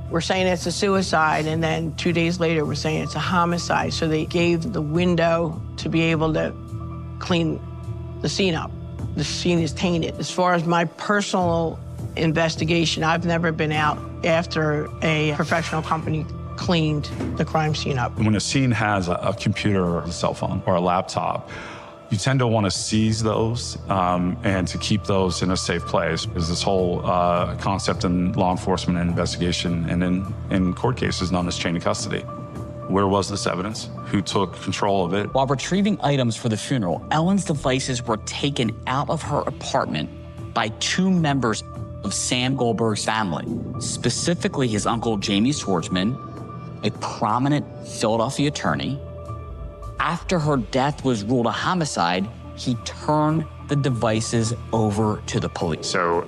We're saying it's a suicide, and then 2 days later, we're saying it's a homicide. So they gave the window to be able to clean the scene up. The scene is tainted. As far as my personal investigation, I've never been out after a professional company cleaned the crime scene up. When a scene has a computer or a cell phone or a laptop, you tend to want to seize those and to keep those in a safe place. There's this whole concept in law enforcement and investigation and in court cases known as chain of custody. Where was this evidence? Who took control of it? While retrieving items for the funeral, Ellen's devices were taken out of her apartment by two members of Sam Goldberg's family, specifically his uncle Jamie Schwartzman, a prominent Philadelphia attorney. After her death was ruled a homicide, he turned the devices over to the police. So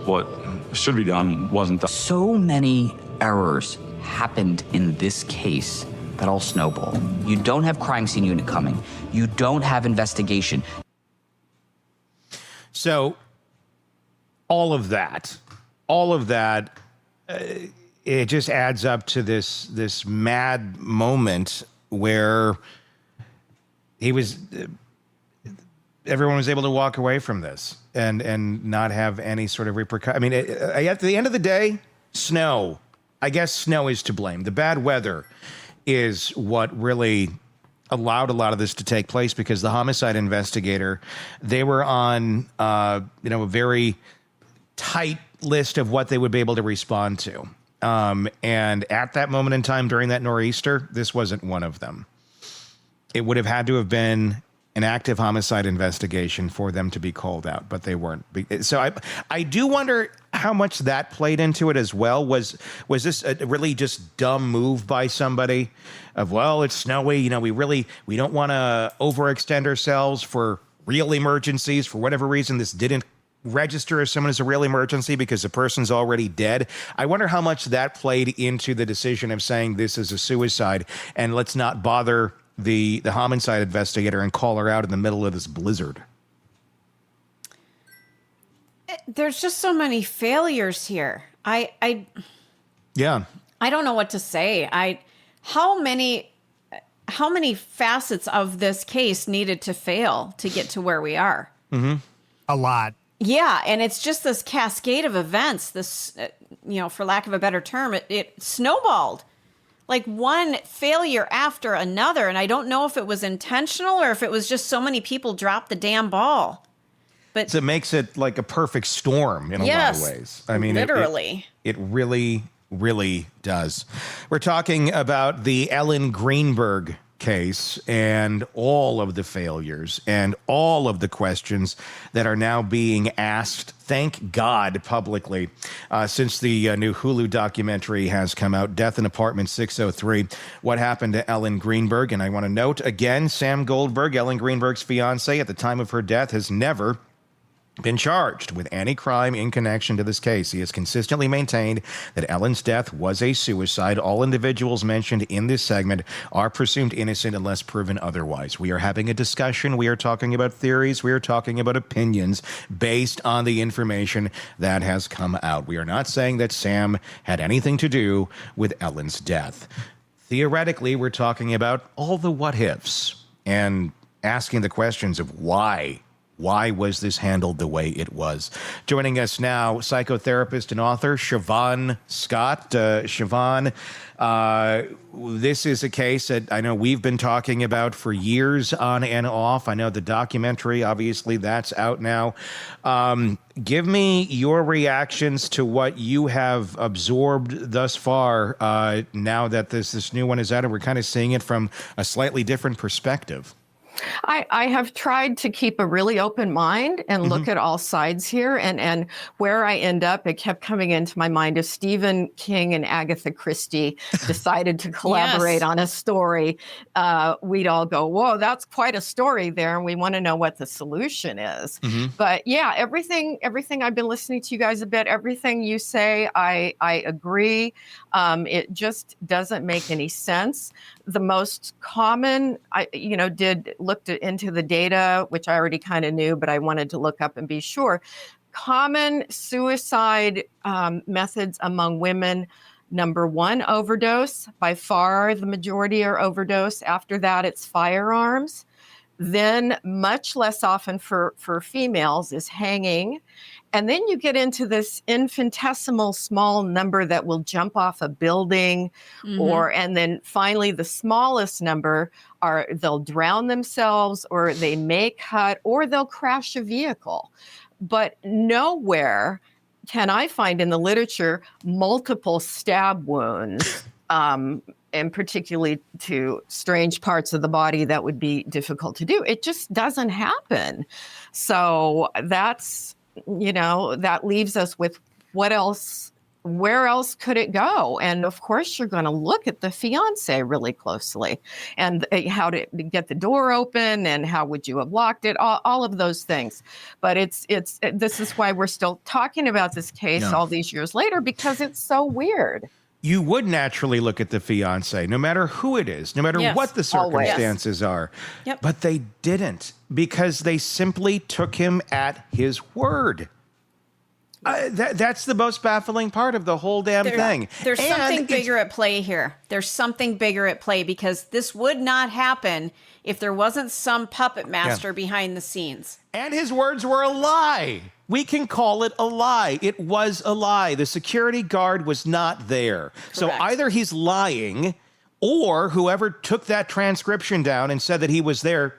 what should be done wasn't done. So many errors happened in this case that all snowball. You don't have crime scene unit coming. You don't have investigation. So all of that, it just adds up to this mad moment where everyone was able to walk away from this and not have any sort of repercussion. I mean, at the end of the day, snow. I guess snow is to blame. The bad weather is what really allowed a lot of this to take place, because the homicide investigator, they were on a very tight list of what they would be able to respond to. And at that moment in time during that nor'easter, this wasn't one of them. It would have had to have been an active homicide investigation for them to be called out, but they weren't. So I do wonder how much that played into it as well. Was this a really just dumb move by somebody of, well, it's snowy, we don't want to overextend ourselves for real emergencies. For whatever reason, this didn't register as someone as a real emergency because the person's already dead. I wonder how much that played into the decision of saying this is a suicide and let's not bother the homicide investigator and call her out in the middle of this blizzard. There's just so many failures here. I don't know what to say. How many many facets of this case needed to fail to get to where we are? Mm-hmm. A lot. Yeah, and it's just this cascade of events, this, for lack of a better term, it snowballed. Like one failure after another, and I don't know if it was intentional or if it was just so many people dropped the damn ball. But it makes it like a perfect storm in a lot of ways. I mean, literally. It really, really does. We're talking about the Ellen Greenberg case and all of the failures and all of the questions that are now being asked, thank God, publicly, since the new Hulu documentary has come out, Death in Apartment 603, What Happened to Ellen Greenberg. And I want to note again, Sam Goldberg, Ellen Greenberg's fiance at the time of her death, has never been charged with any crime in connection to this case. He has consistently maintained that Ellen's death was a suicide. All individuals mentioned in this segment are presumed innocent unless proven otherwise. We are having a discussion. We are talking about theories. We are talking about opinions based on the information that has come out. We are not saying that Sam had anything to do with Ellen's death. Theoretically, we're talking about all the what-ifs and asking the questions of why. Why was this handled the way it was? Joining us now, psychotherapist and author Shavaun Scott. Shavaun, this is a case that I know we've been talking about for years on and off. I know the documentary, obviously, that's out now. Give me your reactions to what you have absorbed thus far now that this new one is out and we're kind of seeing it from a slightly different perspective. I have tried to keep a really open mind and look at all sides here. And where I end up, it kept coming into my mind if Stephen King and Agatha Christie decided to collaborate on a story, we'd all go, whoa, that's quite a story there. And we want to know what the solution is. But yeah, everything I've been listening to you guys a bit, everything you say, I agree. It just doesn't make any sense. The most common, looked into the data, which I already kind of knew, but I wanted to look up and be sure. Common suicide methods among women. Number one, overdose. By far, the majority are overdose. After that, it's firearms. Then, much less often for females, is hanging. And then you get into this infinitesimal small number that will jump off a building, and then finally the smallest number are they'll drown themselves or they may cut or they'll crash a vehicle. But nowhere can I find in the literature multiple stab wounds, and particularly to strange parts of the body that would be difficult to do. It just doesn't happen. So that's, that leaves us with what else, where else could it go? And of course, you're going to look at the fiance really closely and how to get the door open and how would you have locked it, all of those things. But this is why we're still talking about this case all these years later, because it's so weird. You would naturally look at the fiance, no matter who it is, no matter what the circumstances are. But they didn't, because they simply took him at his word. That's the most baffling part of the whole damn thing. There's something bigger at play here. There's something bigger at play, because this would not happen if there wasn't some puppet master behind the scenes. And his words were a lie. We can call it a lie. It was a lie. The security guard was not there. Correct. So either he's lying, or whoever took that transcription down and said that he was there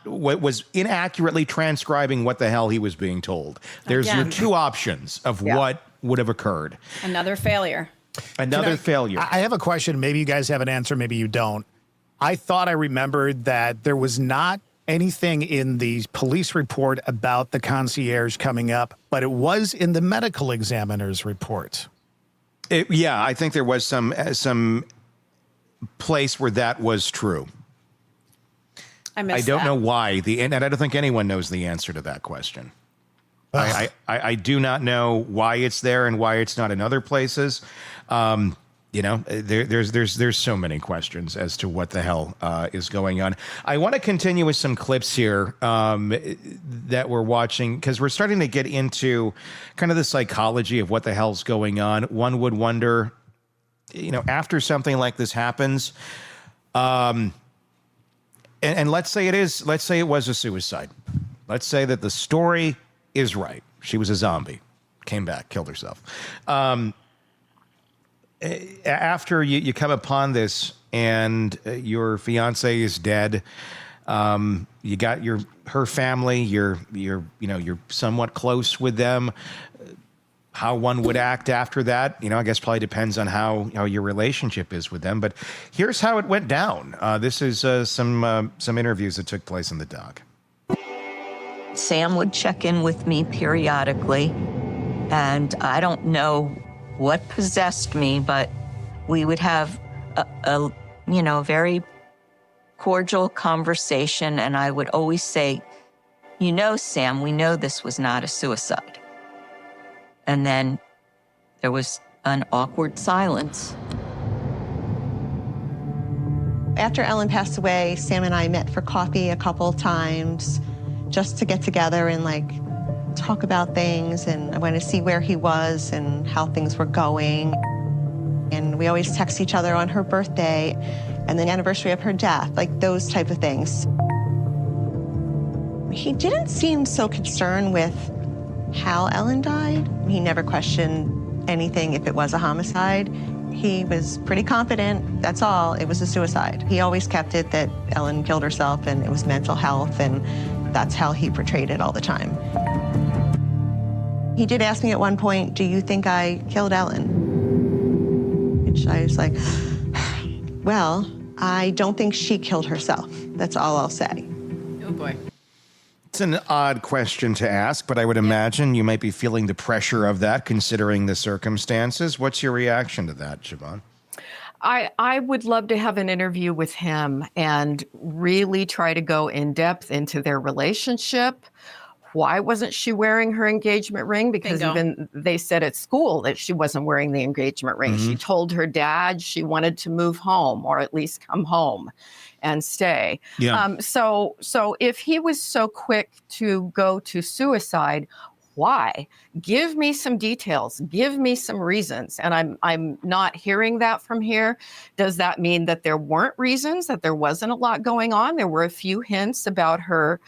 was inaccurately transcribing what the hell he was being told. There's your two options of what would have occurred. Another failure. Another failure. I have a question. Maybe you guys have an answer. Maybe you don't. I thought I remembered that there was not anything in the police report about the concierge coming up, but it was in the medical examiner's report. I think there was some place where that was true. I don't know why. And I don't think anyone knows the answer to that question. I do not know why it's there and why it's not in other places. There's so many questions as to what the hell is going on. I want to continue with some clips here that we're watching, because we're starting to get into kind of the psychology of what the hell's going on. One would wonder, after something like this happens, And let's say it was a suicide. Let's say that the story is right. She was a zombie, came back, killed herself. After you come upon this and your fiance is dead, you got her family, you're somewhat close with them. How one would act after that, I guess probably depends on how your relationship is with them. But here's how it went down. This is some interviews that took place in the doc. Sam would check in with me periodically, and I don't know what possessed me, but we would have a very cordial conversation, and I would always say, Sam, we know this was not a suicide. And then there was an awkward silence. After Ellen passed away, Sam and I met for coffee a couple of times just to get together and talk about things, and I wanted to see where he was and how things were going. And we always text each other on her birthday and the anniversary of her death, those type of things. He didn't seem so concerned with how Ellen died. He never questioned anything if it was a homicide. He was pretty confident, that's all, it was a suicide. He always kept it that Ellen killed herself and it was mental health, and that's how he portrayed it all the time. He did ask me at one point, do you think I killed Ellen? And I was like, well, I don't think she killed herself. That's all I'll say. Oh boy. It's an odd question to ask, but I would imagine you might be feeling the pressure of that considering the circumstances. What's your reaction to that, Shavaun? I would love to have an interview with him and really try to go in depth into their relationship. Why wasn't she wearing her engagement ring? Because even they said at school that she wasn't wearing the engagement ring. Mm-hmm. She told her dad she wanted to move home, or at least come home and stay. Yeah. So if he was so quick to go to suicide, why? Give me some details. Give me some reasons. And I'm not hearing that from here. Does that mean that there weren't reasons, that there wasn't a lot going on? There were a few hints about her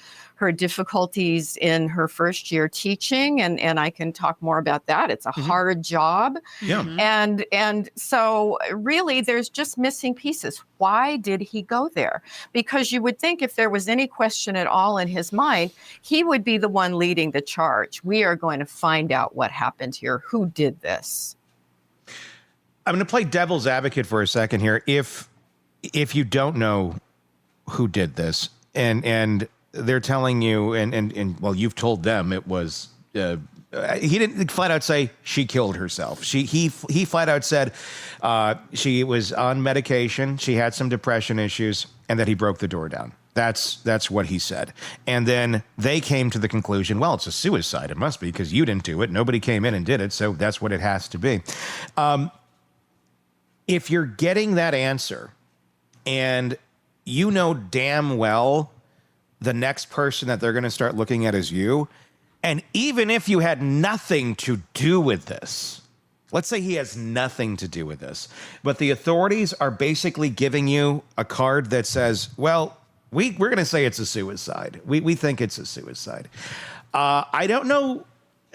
difficulties in her first year teaching, and I can talk more about that. It's a hard job. Yeah. And so really there's just missing pieces. Why did he go there? Because you would think if there was any question at all in his mind, he would be the one leading the charge. We are going to find out what happened here. Who did this? I'm going to play devil's advocate for a second here. If you don't know who did this, and they're telling you, and well, you've told them it was, he didn't flat out say she killed herself. He flat out said she was on medication, she had some depression issues, and that he broke the door down. That's what he said. And then they came to the conclusion, well, it's a suicide. It must be because you didn't do it. Nobody came in and did it, so that's what it has to be. If you're getting that answer, and you know damn well the next person that they're going to start looking at is you. And even if you had nothing to do with this, let's say he has nothing to do with this, but the authorities are basically giving you a card that says, well, we're going to say it's a suicide. We think it's a suicide. I don't know.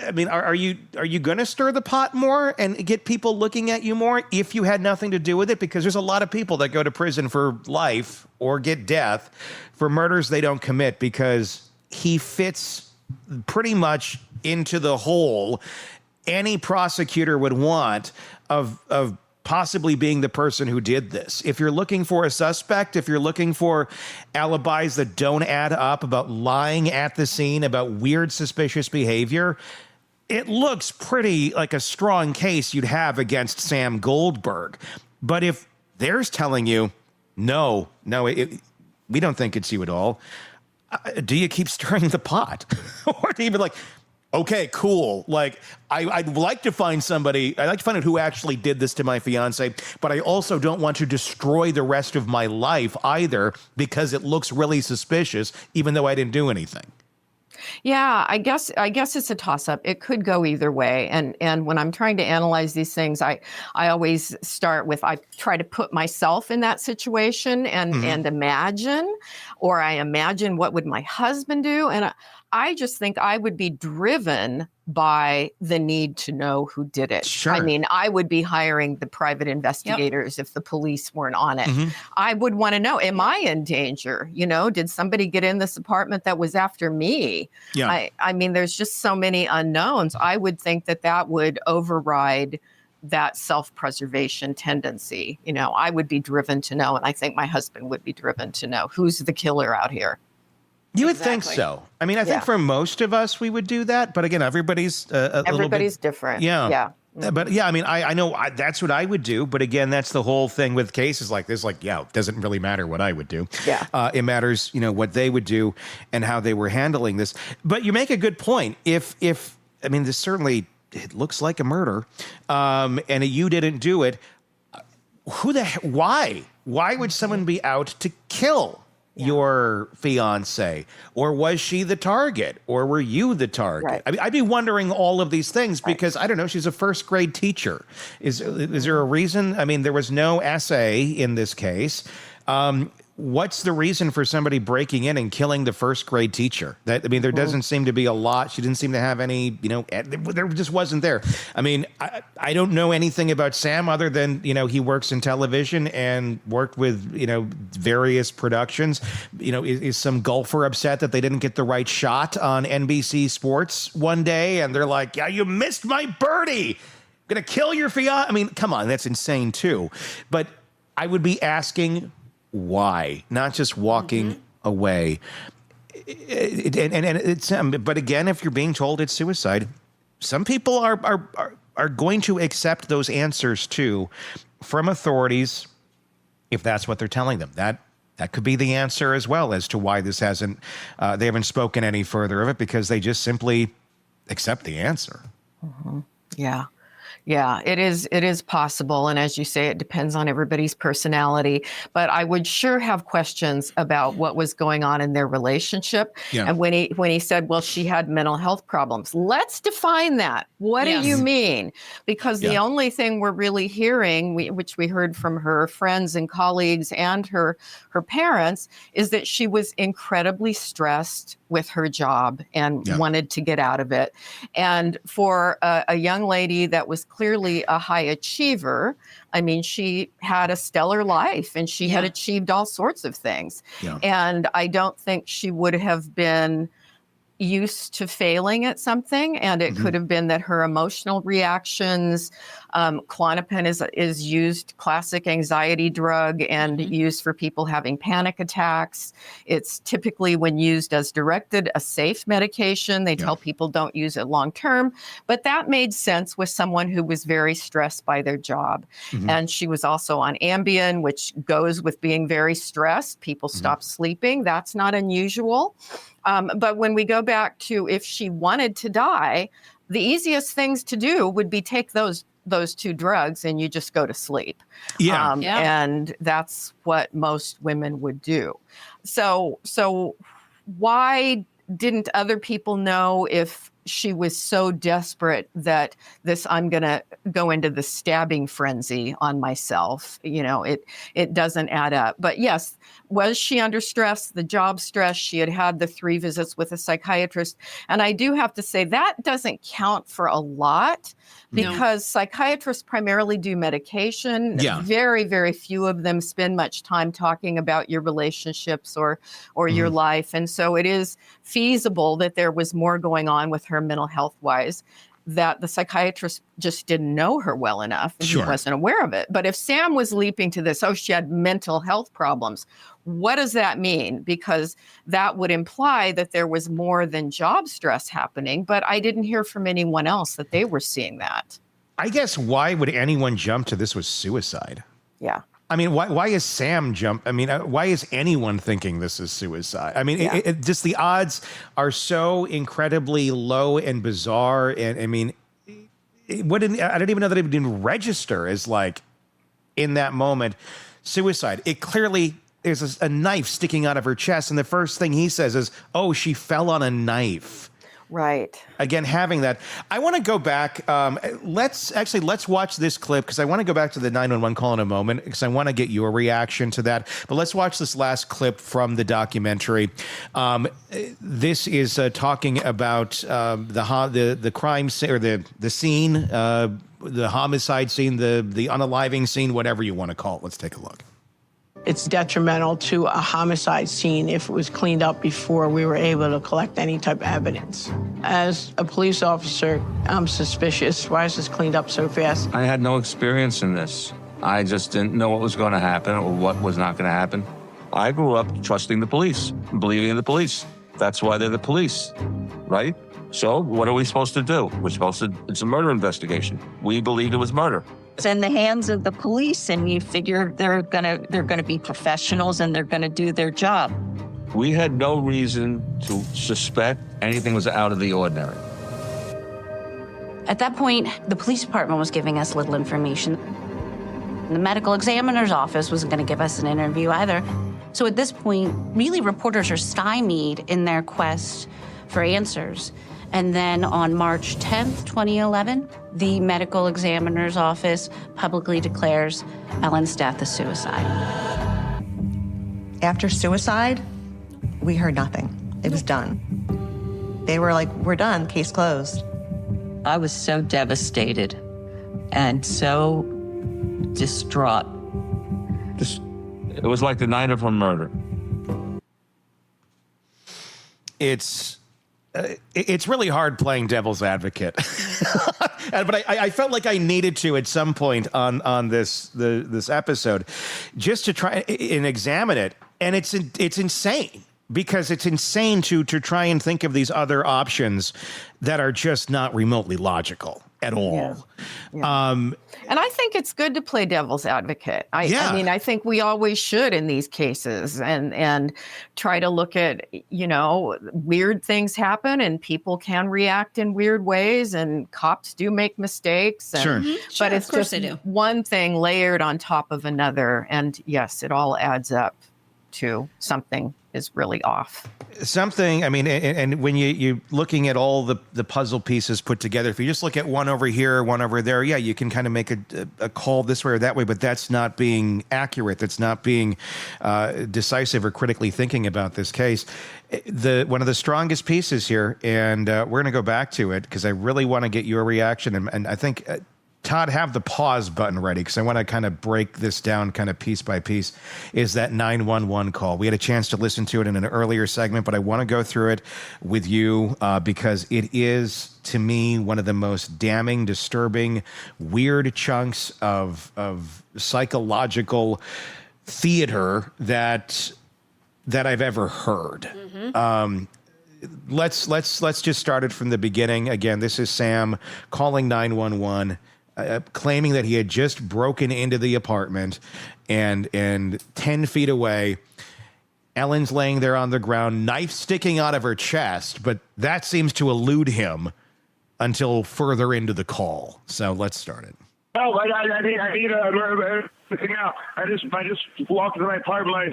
I mean, are you going to stir the pot more and get people looking at you more if you had nothing to do with it? Because there's a lot of people that go to prison for life or get death for murders they don't commit, because he fits pretty much into the hole any prosecutor would want of possibly being the person who did this. If you're looking for a suspect, if you're looking for alibis that don't add up, about lying at the scene, about weird, suspicious behavior, it looks pretty like a strong case you'd have against Sam Goldberg. But if there's telling you, no, we don't think it's you at all, do you keep stirring the pot? Or do you be like, okay, cool. Like, I'd like to find somebody. I'd like to find out who actually did this to my fiance, but I also don't want to destroy the rest of my life either, because it looks really suspicious, even though I didn't do anything. Yeah, I guess it's a toss-up. It could go either way. And when I'm trying to analyze these things, I always start with, I try to put myself in that situation and imagine, or I imagine what would my husband do. And I just think I would be driven by the need to know who did it. Sure. I mean, I would be hiring the private investigators if the police weren't on it. I would want to know, am I in danger? You know, did somebody get in this apartment that was after me? Yeah. I mean, there's just so many unknowns. I would think that would override that self-preservation tendency. You know, I would be driven to know, and I think my husband would be driven to know who's the killer out here. You would think so. I mean, I think for most of us, we would do that. But again, everybody's a little bit different. Yeah. But yeah, I mean, I know that's what I would do. But again, that's the whole thing with cases like this. Like, yeah, it doesn't really matter what I would do. Yeah. It matters, you know, what they would do and how they were handling this. But you make a good point. If I mean, this certainly, it looks like a murder, and you didn't do it. Why? Why would someone be out to kill your fiance? Or was she the target? Or were you the target? Right. I mean, I'd be wondering all of these things because, I don't know, she's a first grade teacher. Is there a reason? I mean, there was no essay in this case. What's the reason for somebody breaking in and killing the first grade teacher? There doesn't seem to be a lot. She didn't seem to have any, you know, there just wasn't there. I mean, I don't know anything about Sam other than, you know, he works in television and worked with, you know, various productions. You know, is some golfer upset that they didn't get the right shot on NBC Sports one day? And they're like, yeah, you missed my birdie. Gonna kill your fiance. I mean, come on, that's insane too. But I would be asking, why? Not just walking away. But again, if you're being told it's suicide, some people are going to accept those answers too from authorities if that's what they're telling them. That could be the answer as well as to why this hasn't. They haven't spoken any further of it because they just simply accept the answer. Yeah. Yeah, it is possible. And as you say, it depends on everybody's personality. But I would sure have questions about what was going on in their relationship. Yeah. And when he said, well, she had mental health problems, let's define that. What do you mean? Because the only thing we're really hearing, which we heard from her friends and colleagues and her parents, is that she was incredibly stressed with her job and wanted to get out of it. And for a young lady that was clearly a high achiever, I mean, she had a stellar life and she had achieved all sorts of things. Yeah. And I don't think she would have been used to failing at something, and it could have been that her emotional reactions, Klonopin is used, classic anxiety drug, and used for people having panic attacks. It's typically, when used as directed, a safe medication. They tell people don't use it long term, but that made sense with someone who was very stressed by their job. And she was also on Ambien, which goes with being very stressed. People stop sleeping. That's not unusual. But when we go back to if she wanted to die, the easiest things to do would be take those two drugs and you just go to sleep. And that's what most women would do. So why didn't other people know if she was so desperate that I'm going to go into the stabbing frenzy on myself? You know, it doesn't add up. But yes, was she under stress, the job stress? She had the 3 visits with a psychiatrist. And I do have to say that doesn't count for a lot because psychiatrists primarily do medication. Very, very few of them spend much time talking about your relationships or your life. And so it is feasible that there was more going on with her mental health wise, that the psychiatrist just didn't know her well enough and he wasn't aware of it. But if Sam was leaping to this, she had mental health problems, what does that mean? Because that would imply that there was more than job stress happening, but I didn't hear from anyone else that they were seeing that. I guess why would anyone jump to this was suicide? Yeah. I mean, why is Sam why is anyone thinking this is suicide? I mean, it just the odds are so incredibly low and bizarre. And I mean, I don't even know that it didn't register as like in that moment suicide. It clearly there's a knife sticking out of her chest. And the first thing he says is, oh, she fell on a knife. Right. Again, having that. I want to go back. Let's watch this clip because I want to go back to the 911 call in a moment because I want to get your reaction to that. But let's watch this last clip from the documentary. This is talking about the crime scene or the scene, the homicide scene, the unaliving scene, whatever you want to call it. Let's take a look. It's detrimental to a homicide scene if it was cleaned up before we were able to collect any type of evidence. As a police officer, I'm suspicious. Why is this cleaned up so fast? I had no experience in this. I just didn't know what was going to happen or what was not going to happen. I grew up trusting the police, believing in the police. That's why they're the police, right? So what are we supposed to do? It's a murder investigation. We believed it was murder. It's in the hands of the police, and you figure they're gonna be professionals and they're gonna do their job. We had no reason to suspect anything was out of the ordinary. At that point, the police department was giving us little information. The medical examiner's office wasn't going to give us an interview either. So at this point, really reporters are stymied in their quest for answers. And then on March 10th, 2011, the medical examiner's office publicly declares Ellen's death a suicide. After suicide, we heard nothing. It was done. They were like, we're done, case closed. I was so devastated and so distraught. It was like the night of her murder. It's really hard playing devil's advocate, but I felt like I needed to at some point on this episode, just to try and examine it. And it's insane because it's insane to try and think of these other options that are just not remotely logical at all. Yeah. Yeah. And I think it's good to play devil's advocate. I mean, I think we always should in these cases and try to look at, weird things happen and people can react in weird ways and cops do make mistakes. And, Sure. But it's just one thing layered on top of another. And yes, it all adds up to something is really off. Something, I mean, and when you're looking at all the puzzle pieces put together, if you just look at one over here, one over there, yeah, you can kind of make a call this way or that way, but that's not being accurate. That's not being decisive or critically thinking about this case. One of the strongest pieces here, and we're going to go back to it because I really want to get your reaction, and I think... Todd, have the pause button ready because I want to kind of break this down kind of piece by piece, is that 911 call. We had a chance to listen to it in an earlier segment, but I want to go through it with you because it is, to me, one of the most damning, disturbing, weird chunks of psychological theater that I've ever heard. Mm-hmm. Let's just start it from the beginning. Again, this is Sam calling 911. Claiming that he had just broken into the apartment and 10 feet away, Ellen's laying there on the ground, knife sticking out of her chest, but that seems to elude him until further into the call. So let's start it. Oh, I need everything out. I just walked into my apartment. My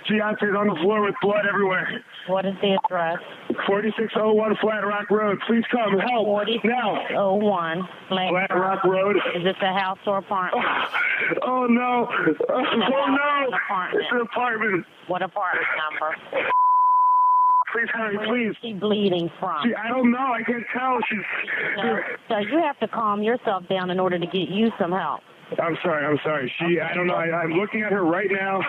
fiance's on the floor with blood everywhere. What is the address? 4601 Flat Rock Road. Please come help 4601 Flat Rock Road. Is this a house or apartment? Oh no! Oh no! It's an apartment. What apartment number? Please, Harry, please. Where is she bleeding from? I don't know. I can't tell. So you have to calm yourself down in order to get you some help. I'm sorry. I don't know. I'm looking at her right now.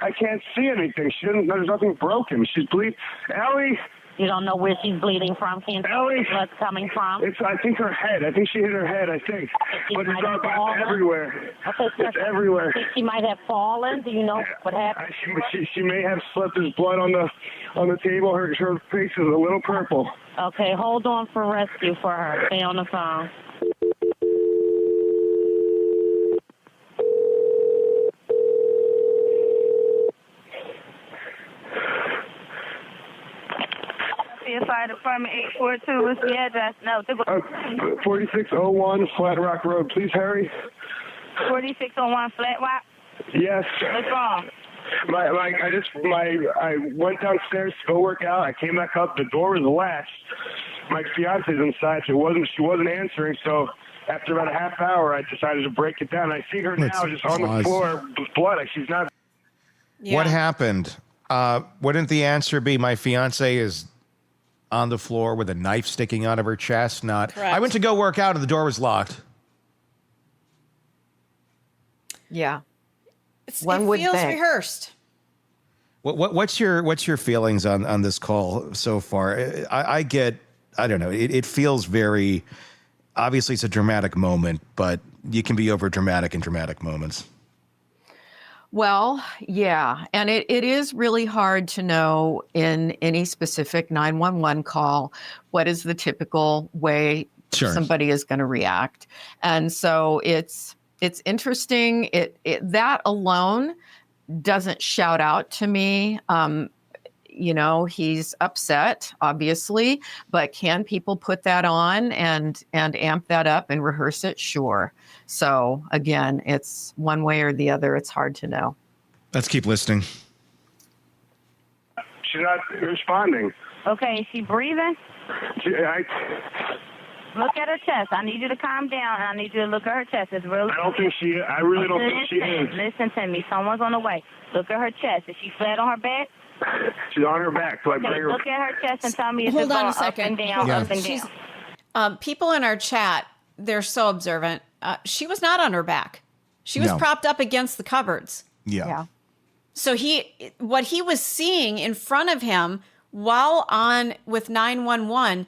I can't see anything. There's nothing broken. She's bleeding. Ellie! You don't know where she's bleeding from? Can't see where blood's coming from? I think her head. I think she hit her head, but it's everywhere. It's everywhere. Think she might have fallen? Do you know what happened? She may have slipped. There's blood on the table. Her face is a little purple. Okay, hold on for rescue for her. Stay on the phone. Fire Department 842. What's the address? No. 4601 Flat Rock Road. Please hurry. 4601 Flat Rock? Yes. What's wrong? I went downstairs to go work out. I came back up. The door was latched. My fiance's inside. She wasn't answering. So after about a half hour, I decided to break it down. I see her now just on the floor with blood. She's not. Yeah. What happened? Wouldn't the answer be my fiance is on the floor with a knife sticking out of her chest? Not. Correct. I went to go work out and the door was locked. Yeah. It would feels think. rehearsed. What's your feelings on this call so far? I don't know. It feels very, obviously it's a dramatic moment, but you can be over dramatic in dramatic moments. Well, yeah. And it is really hard to know in any specific 911 call what is the typical way somebody is going to react. And so it's interesting. That alone doesn't shout out to me. He's upset, obviously, but can people put that on and amp that up and rehearse it? Sure. So again, it's one way or the other. It's hard to know. Let's keep listening. She's not responding. Okay, is she breathing? Look at her chest. I need you to calm down, and I need you to look at her chest. It's really. I really don't think she is. Listen to me. Someone's on the way. Look at her chest. Is she flat on her back? She's on her back. So I bring her. Look at her chest and tell me if Hold it's on going a second. up and down, up and down. People in our chat, they're so observant. She was not on her back. She was propped up against the cupboards. Yeah. So what he was seeing in front of him while on with 911,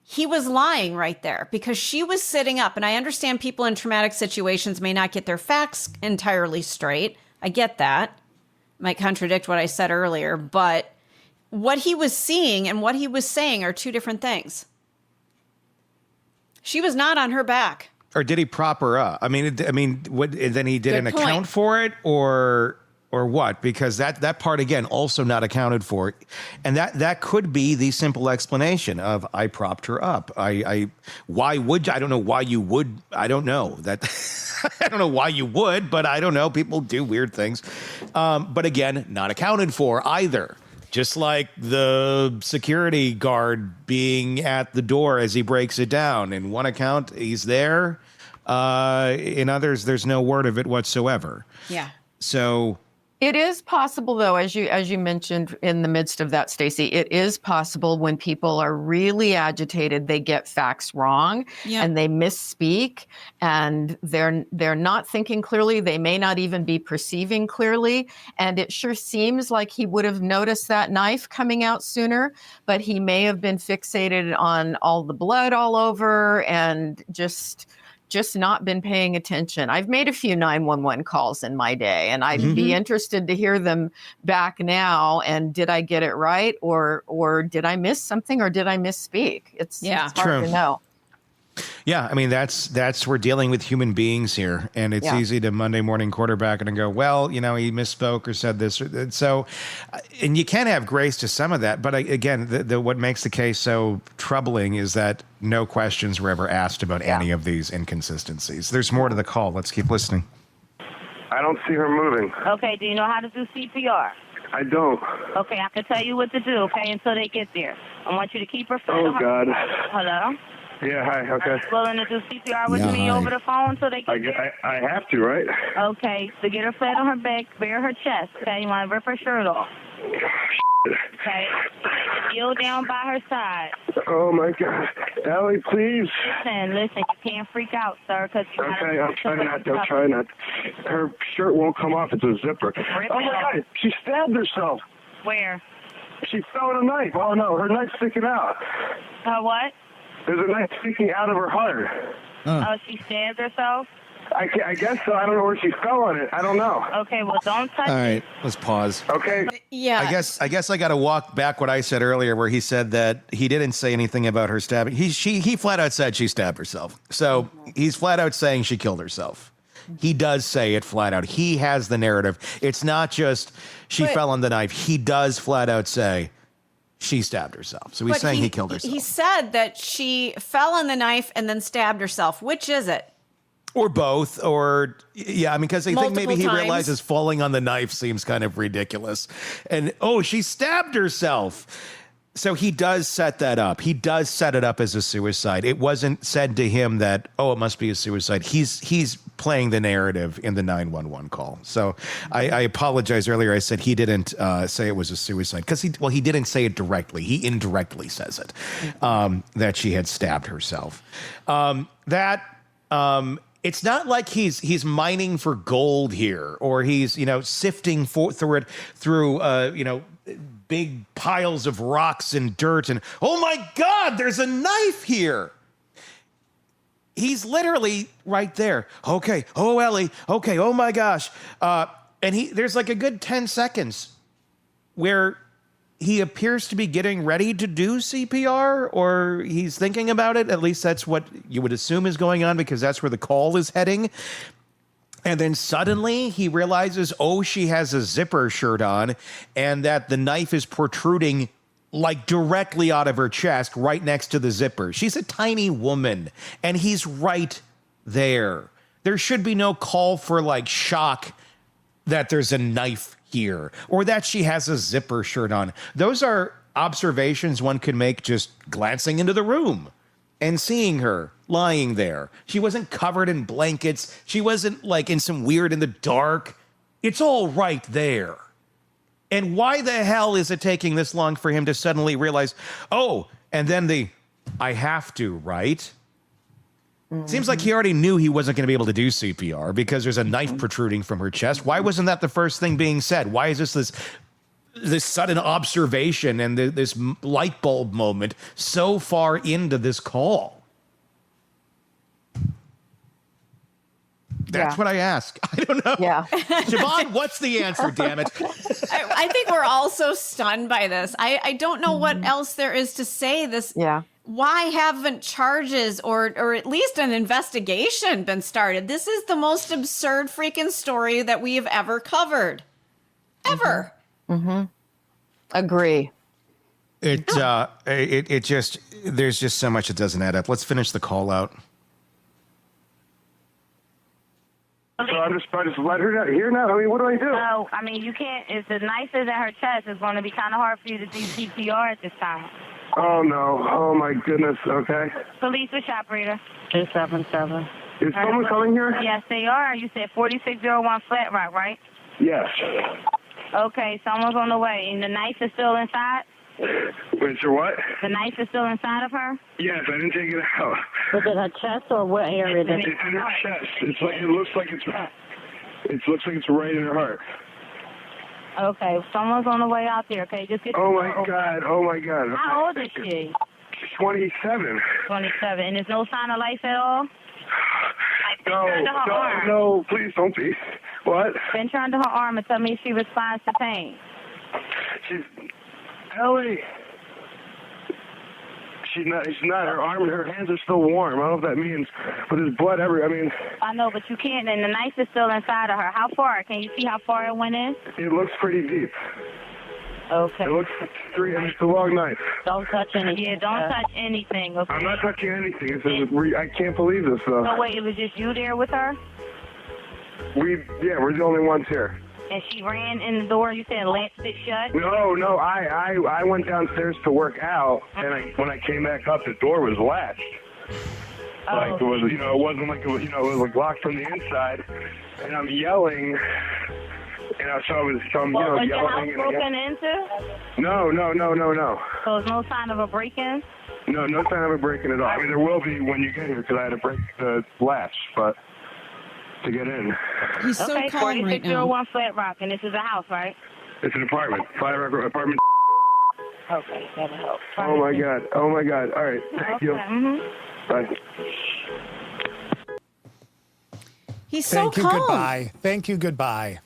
he was lying right there because she was sitting up. And I understand people in traumatic situations may not get their facts entirely straight. I get that. Might contradict what I said earlier, but what he was seeing and what he was saying are two different things. She was not on her back. Or did he prop her up? I mean, what? Then he didn't account for it, or what? Because that part again also not accounted for, and that could be the simple explanation of I propped her up. Why would you? I don't know why you would. I don't know that. I don't know why you would, but I don't know. People do weird things, but again, not accounted for either. Just like the security guard being at the door as he breaks it down. In one account, he's there. In others, there's no word of it whatsoever. Yeah. So it is possible, though, as you mentioned in the midst of that, Stacey, it is possible when people are really agitated, they get facts wrong and they misspeak and they're not thinking clearly. They may not even be perceiving clearly. And it sure seems like he would have noticed that knife coming out sooner, but he may have been fixated on all the blood all over and just not been paying attention. I've made a few 911 calls in my day, and I'd be interested to hear them back now. And did I get it right, or did I miss something, or did I misspeak? It's hard to know. Yeah, I mean, that's we're dealing with human beings here, and it's easy to Monday morning quarterback it and go, well, he misspoke or said this. So, and you can have grace to some of that, but again, what makes the case so troubling is that no questions were ever asked about any of these inconsistencies. There's more to the call. Let's keep listening. I don't see her moving. Okay, do you know how to do CPR? I don't. Okay, I can tell you what to do, okay, until they get there. I want you to keep her flat. Oh, God. Hello? Yeah, hi, okay. Are you willing to do CPR with me over the phone until they get there? I have to, right? Okay, so get her flat on her back, bare her chest, okay? You want to rip her shirt off. Okay? Kneel down by her side. Oh, my God. Ellie, please. Listen, you can't freak out, sir, because you okay, I'm trying not. Her shirt won't come off. It's a zipper. Oh, my God. She stabbed herself. Where? She fell with a knife. Oh, no, her knife's sticking out. Her what? There's a knife sticking out of her heart. Oh, she stabbed herself? I guess so. I don't know where she fell on it. I don't know. Okay, well, don't touch All right, let's pause. Okay. Yeah. I guess I got to walk back what I said earlier, where he said that he didn't say anything about her stabbing. He flat out said she stabbed herself. So he's flat out saying she killed herself. He does say it flat out. He has the narrative. It's not just she fell on the knife. He does flat out say she stabbed herself. So he's saying he killed herself. He said that she fell on the knife and then stabbed herself. Which is it? Or both, or yeah, I mean, because I think maybe Multiple he times. realizes falling on the knife seems kind of ridiculous. And, she stabbed herself. So he does set that up. He does set it up as a suicide. It wasn't said to him that, it must be a suicide. He's playing the narrative in the 911 call. So I apologize earlier. I said he didn't say it was a suicide because he didn't say it directly. He indirectly says it, that she had stabbed herself. It's not like he's mining for gold here, or he's sifting through big piles of rocks and dirt and oh my God, there's a knife here. He's literally right there. Okay, Ellie. Okay, oh my gosh, and there's like a good 10 seconds where he appears to be getting ready to do CPR, or he's thinking about it. At least that's what you would assume is going on, because that's where the call is heading. And then suddenly he realizes, she has a zipper shirt on, and that the knife is protruding like directly out of her chest, right next to the zipper. She's a tiny woman, and he's right there. There should be no call for like shock that there's a knife here, or that she has a zipper shirt on. Those are observations one could make just glancing into the room and seeing her lying there. She wasn't covered in blankets. She wasn't like in some weird in the dark. It's all right there. And why the hell is it taking this long for him to suddenly realize, and then I have to, right? Seems like he already knew he wasn't going to be able to do CPR because there's a knife protruding from her chest. Why wasn't that the first thing being said? Why is this sudden observation and this light bulb moment so far into this call? That's what I ask. I don't know. Yeah. Shavaun, what's the answer, damn it? I think we're all so stunned by this. I don't know what else there is to say. Why haven't charges or at least an investigation been started? This is the most absurd freaking story that we have ever covered. Ever. Mm-hmm. Agree. It just, there's just so much that doesn't add up. Let's finish the call out. So I'm just let her here now. I mean, what do I do? No, I mean, you can't. If the knife is at her chest, it's going to be kind of hard for you to do CPR at this time. Oh, no. Oh, my goodness. Okay. Police with operator. 277. Is someone coming here? Yes, they are. You said 4601 Flat Rock, right? Yes. Okay, someone's on the way. And the knife is still inside? Wait, so what? The knife is still inside of her? Yes, I didn't take it out. Was it her chest or what area? It's in her chest. It looks like it's right in her heart. Okay, someone's on the way out there. Okay, just get. Oh my God! Oh my God! Okay. How old is she? She's 27. 27, and there's no sign of life at all. No, please don't be. What? Been turned to her arm and tell me if she responds to pain. Ellie. She's not. Her arm and her hands are still warm. I don't know what that means, but there's blood everywhere. I mean. I know, but you can't. And the knife is still inside of her. How far? Can you see how far it went in? It looks pretty deep. Okay. It looks it's a long knife. Don't touch anything. Yeah, don't touch anything. Okay. I'm not touching anything. I can't believe this though. No, wait. It was just you there with her? We're the only ones here. And she ran in the door. You said latched it shut. No. I went downstairs to work out, and when I came back up, the door was latched. Like it was, it wasn't like it was, it was like locked from the inside. And I'm yelling, so I'm was yelling. your house broken into? No. So there's no sign of a break-in? No sign of a break-in at all. I mean, there will be when you get here because I had to break the latch, but to get in. He's so calm right now. 4601 Flat Rock, and this is a house, right? It's an apartment. Flat Rock apartment. Okay, that'll help. Oh my God. All right. Thank you. Mm-hmm. Bye. He's so calm. Thank you. Goodbye.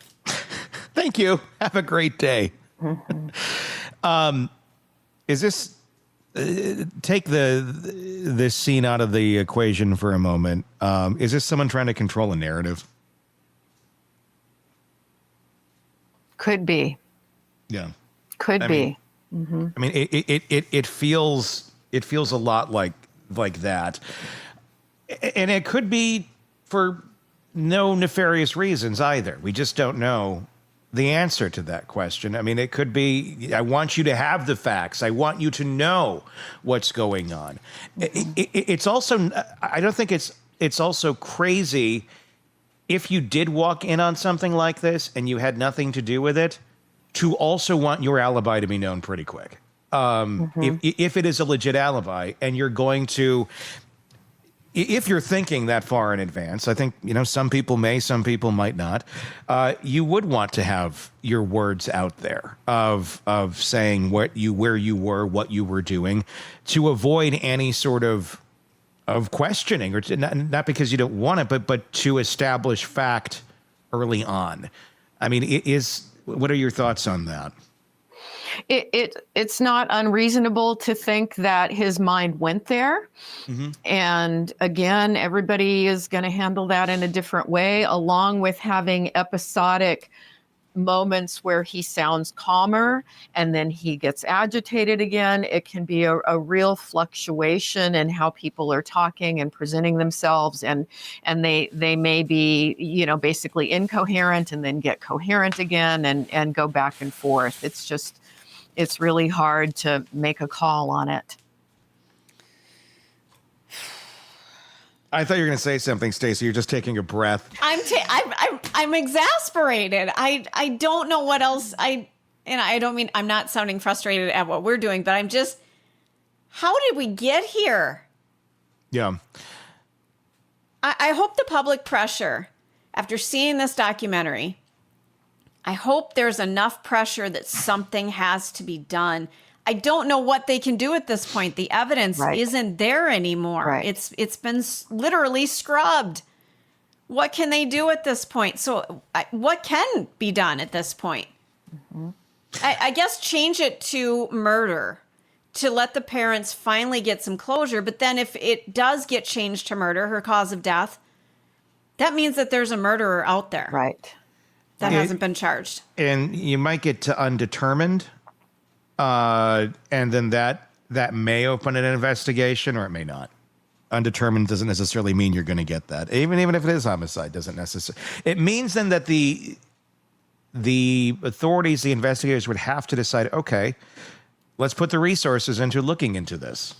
Thank you. Have a great day. Is this take this scene out of the equation for a moment? Is this someone trying to control a narrative? Could be. Yeah. Could be. Mm-hmm. I mean, it feels a lot like that, and it could be for no nefarious reasons either. We just don't know the answer to that question. I mean, it could be, I want you to have the facts. I want you to know what's going on. It's also, I don't think it's also crazy if you did walk in on something like this and you had nothing to do with it, to also want your alibi to be known pretty quick. If it is a legit alibi and you're going to, if you're thinking that far in advance, I think, some people may, some people might not, you would want to have your words out there of saying where you were, what you were doing, to avoid any sort of questioning, or not because you don't want it, but to establish fact early on. I mean, what are your thoughts on that? It's not unreasonable to think that his mind went there. And again, everybody is going to handle that in a different way, along with having episodic moments where he sounds calmer and then he gets agitated again. It can be a real fluctuation in how people are talking and presenting themselves, and they may be, basically incoherent and then get coherent again and go back and forth. It's really hard to make a call on it. I thought you were going to say something, Stacey. You're just taking a breath. I'm exasperated. I don't know what else and I don't mean, I'm not sounding frustrated at what we're doing, but I'm just, how did we get here? Yeah. I hope the public pressure, after seeing this documentary, I hope there's enough pressure that something has to be done. I don't know what they can do at this point. The evidence isn't there anymore. It's been literally scrubbed. What can they do at this point? So what can be done at this point? I guess change it to murder to let the parents finally get some closure. But then if it does get changed to murder, her cause of death, that means that there's a murderer out there. That hasn't been charged. And you might get to undetermined. And then that may open an investigation, or it may not. Undetermined doesn't necessarily mean you're going to get that. Even if it is homicide, doesn't necessarily. It means then that the authorities, the investigators, would have to decide, okay, let's put the resources into looking into this.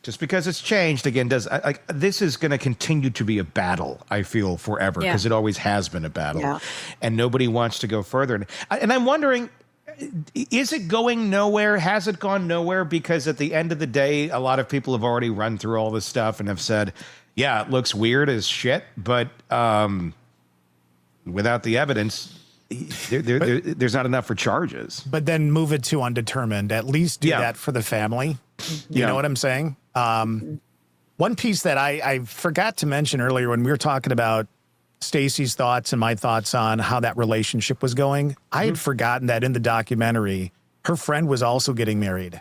Just because it's changed again, this is going to continue to be a battle, I feel, forever, because it always has been a battle, and nobody wants to go further. And I'm wondering, is it going nowhere? Has it gone nowhere? Because at the end of the day, a lot of people have already run through all this stuff and have said, yeah, it looks weird as shit, but without the evidence, there's not enough for charges. But then move it to undetermined. At least do that for the family. You know what I'm saying? One piece that I forgot to mention earlier when we were talking about Stacey's thoughts and my thoughts on how that relationship was going, I had forgotten that in the documentary, her friend was also getting married.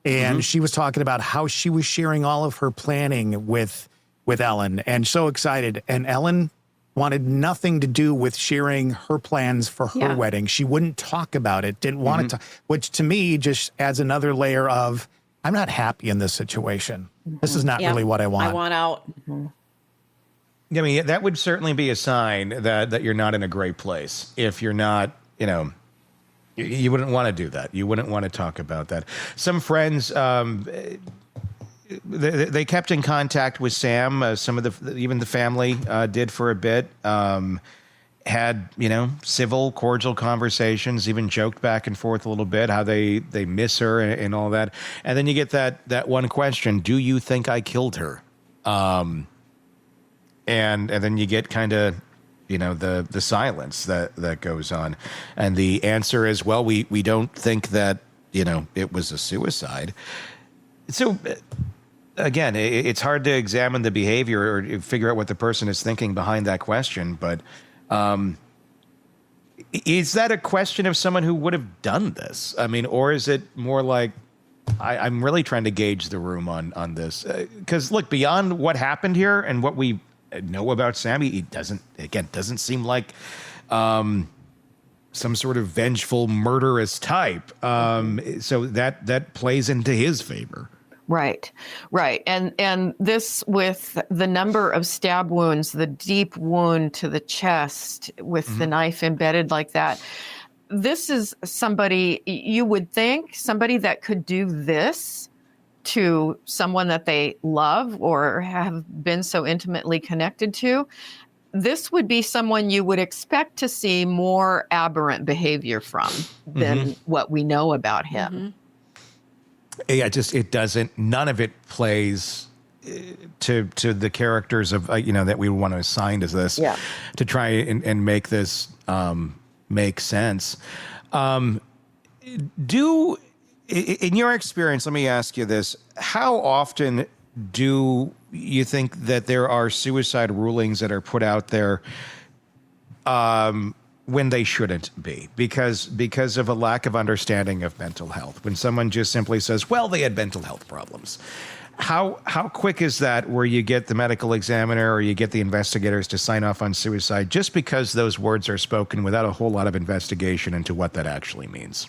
And she was talking about how she was sharing all of her planning with Ellen, and so excited. And Ellen wanted nothing to do with sharing her plans for her wedding. She wouldn't talk about it, didn't want to, which to me just adds another layer of, I'm not happy in this situation. This is not really what I want. I want out. I mean, that would certainly be a sign that you're not in a great place. If you're not, you wouldn't want to do that. You wouldn't want to talk about that. Some friends, they kept in contact with Sam. Some of even the family did for a bit. Had, civil, cordial conversations, even joked back and forth a little bit, how they miss her and all that. And then you get that one question, do you think I killed her? And then you get kind of, the silence that goes on. And the answer is, well, we don't think that, it was a suicide. So, again, it's hard to examine the behavior or figure out what the person is thinking behind that question. But is that a question of someone who would have done this? I mean, or is it more like, I'm really trying to gauge the room on this? Because, look, beyond what happened here and what we know about Sammy, he doesn't seem like some sort of vengeful, murderous type. So that plays into his favor. Right. And this, with the number of stab wounds, the deep wound to the chest with the knife embedded like that, this is somebody, you would think, somebody that could do this to someone that they love or have been so intimately connected to. This would be someone you would expect to see more aberrant behavior from than what we know about him. Yeah, it doesn't, none of it plays to the characters of, that we want to assign as this, to try and make this make sense. In your experience, let me ask you this, how often do you think that there are suicide rulings that are put out there when they shouldn't be because of a lack of understanding of mental health? When someone just simply says, well, they had mental health problems. How quick is that where you get the medical examiner or you get the investigators to sign off on suicide just because those words are spoken without a whole lot of investigation into what that actually means?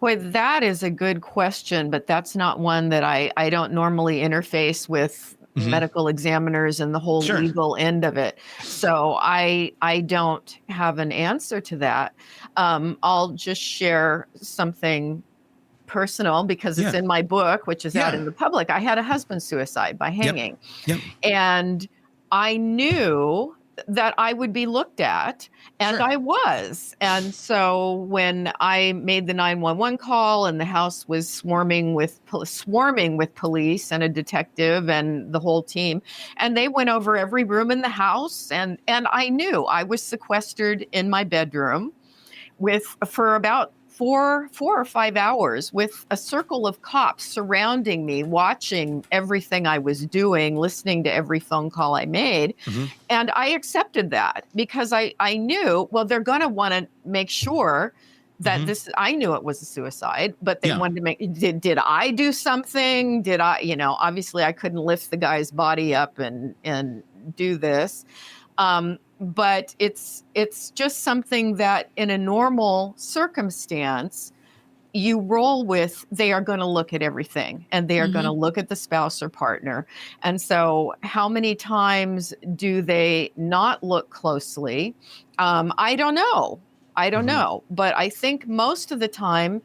Boy, that is a good question, but that's not one that I don't normally interface with medical examiners and the whole legal end of it. So I don't have an answer to that. I'll just share something personal because it's in my book, which is out in the public. I had a husband suicide by hanging. And I knew that I would be looked at, and I was. And so when I made the 911 call and the house was swarming with police and a detective and the whole team, and they went over every room in the house, and I knew I was sequestered in my bedroom for about 4 or 5 hours with a circle of cops surrounding me, watching everything I was doing, listening to every phone call I made. And I accepted that because I knew, well, they're going to want to make sure that I knew it was a suicide, but they wanted to make, did I do something? Did I, obviously I couldn't lift the guy's body up and do this. But it's just something that in a normal circumstance, you roll with. They are going to look at everything and they are going to look at the spouse or partner. And so how many times do they not look closely? I don't know. But I think most of the time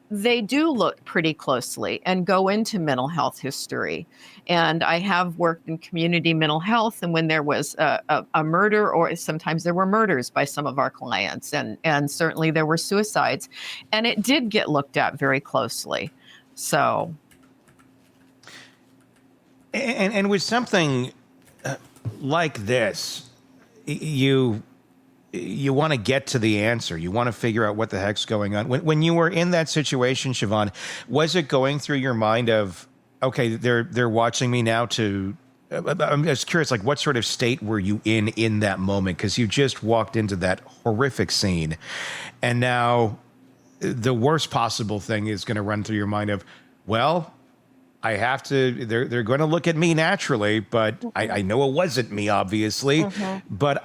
they do look pretty closely and go into mental health history. And I have worked in community mental health, and when there was a murder, or sometimes there were murders by some of our clients, and certainly there were suicides, and it did get looked at very closely. So, and with something like this, you want to get to the answer. You want to figure out what the heck's going on. When you were in that situation, Shavaun, was it going through your mind of, okay, they're watching me now I'm just curious, like, what sort of state were you in that moment? Because you just walked into that horrific scene, and now the worst possible thing is going to run through your mind of, well, I have to, they're going to look at me naturally, but I know it wasn't me, obviously. But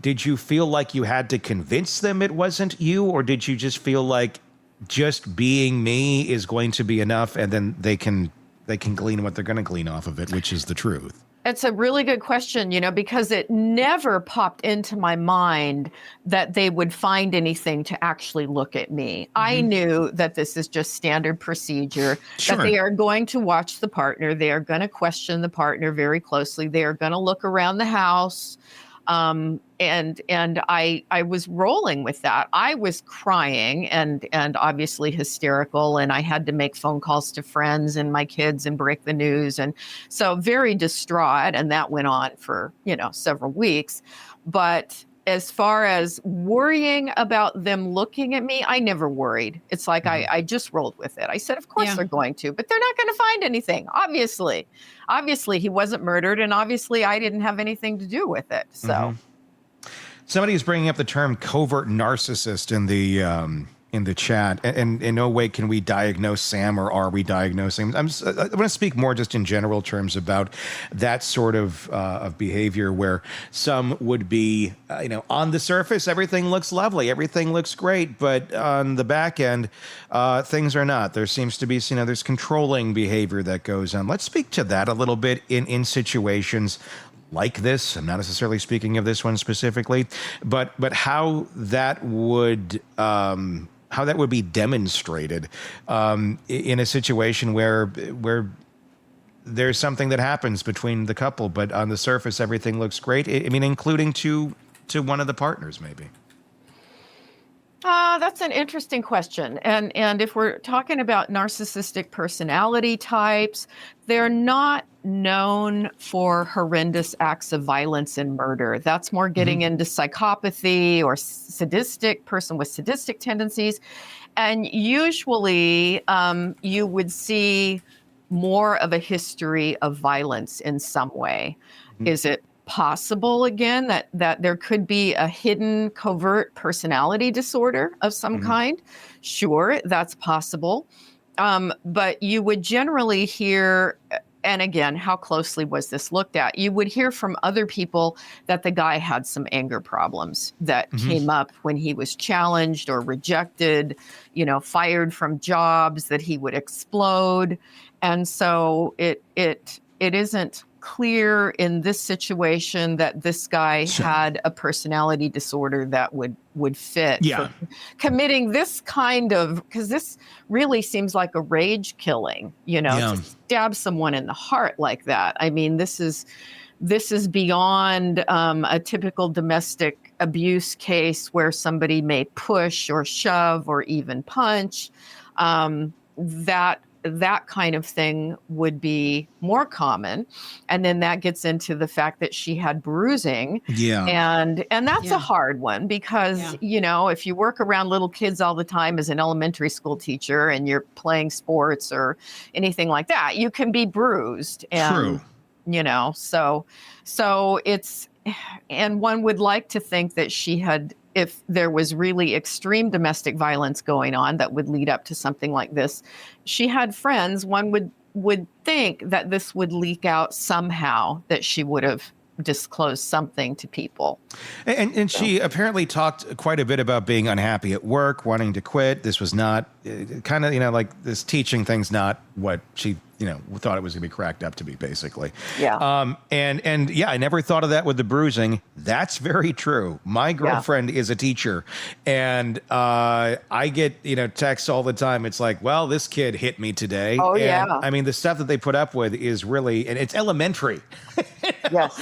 did you feel like you had to convince them it wasn't you? Or did you just feel like just being me is going to be enough, and then they can glean what they're going to glean off of it, which is the truth? It's a really good question, because it never popped into my mind that they would find anything to actually look at me. I knew that this is just standard procedure, that they are going to watch the partner. They are going to question the partner very closely. They are going to look around the house. And I was rolling with that. I was crying and obviously hysterical, and I had to make phone calls to friends and my kids and break the news. And so very distraught. And that went on for, several weeks. But as far as worrying about them looking at me, I never worried. It's like I just rolled with it. I said, of course they're going to, but they're not going to find anything. Obviously he wasn't murdered, and obviously I didn't have anything to do with it. So somebody is bringing up the term covert narcissist in in the chat, and in no way can we diagnose Sam, or are we diagnosing him? I want to speak more just in general terms about that sort of behavior, where some would be, on the surface, everything looks lovely, everything looks great, but on the back end, things are not. There seems to be, there's controlling behavior that goes on. Let's speak to that a little bit in situations like this. I'm not necessarily speaking of this one specifically, but how that would be demonstrated in a situation where there's something that happens between the couple, but on the surface everything looks great. I mean, including to one of the partners, maybe. That's an interesting question. And if we're talking about narcissistic personality types, they're not known for horrendous acts of violence and murder. That's more getting into psychopathy or person with sadistic tendencies. And usually you would see more of a history of violence in some way. Is it possible, again, that there could be a hidden covert personality disorder of some kind? Sure, that's possible. But you would generally hear, and again, how closely was this looked at? You would hear from other people that the guy had some anger problems that came up when he was challenged or rejected, fired from jobs, that he would explode. And so it isn't clear in this situation that this guy had a personality disorder that would fit for committing this kind of, because this really seems like a rage killing, to stab someone in the heart like that. I mean, this is beyond a typical domestic abuse case where somebody may push or shove or even punch. That kind of thing would be more common. And then that gets into the fact that she had bruising. Yeah. And that's a hard one because, if you work around little kids all the time as an elementary school teacher and you're playing sports or anything like that, you can be bruised. And, True. So it's, and one would like to think that she had, if there was really extreme domestic violence going on that would lead up to something like this, she had friends. One would think that this would leak out somehow, that she would have disclosed something to people. And she apparently talked quite a bit about being unhappy at work, wanting to quit. This was not kind of, like this teaching thing's not what she, thought it was going to be cracked up to be, basically. Yeah. And yeah, I never thought of that with the bruising. That's very true. My girlfriend is a teacher, and I get, texts all the time. It's like, well, this kid hit me today. Oh, and, yeah. I mean, the stuff that they put up with is really, and it's elementary. Yes.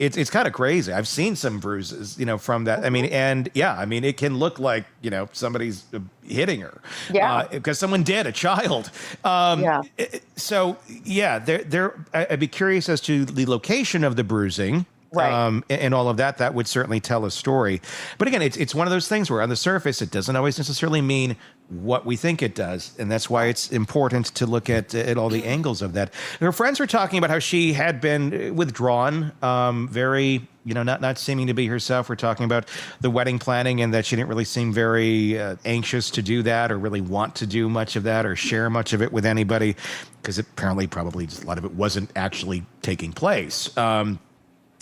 It's kind of crazy. I've seen some bruises, from that. I mean, it can look like, somebody's hitting her. Yeah. Because someone did, a child. So, I'd be curious as to the location of the bruising. Right. And all of that. That would certainly tell a story. But again, it's one of those things where on the surface, it doesn't always necessarily mean what we think it does. And that's why it's important to look at all the angles of that. Her friends were talking about how she had been withdrawn, very, not seeming to be herself. We're talking about the wedding planning and that she didn't really seem very anxious to do that or really want to do much of that or share much of it with anybody, because apparently probably just a lot of it wasn't actually taking place.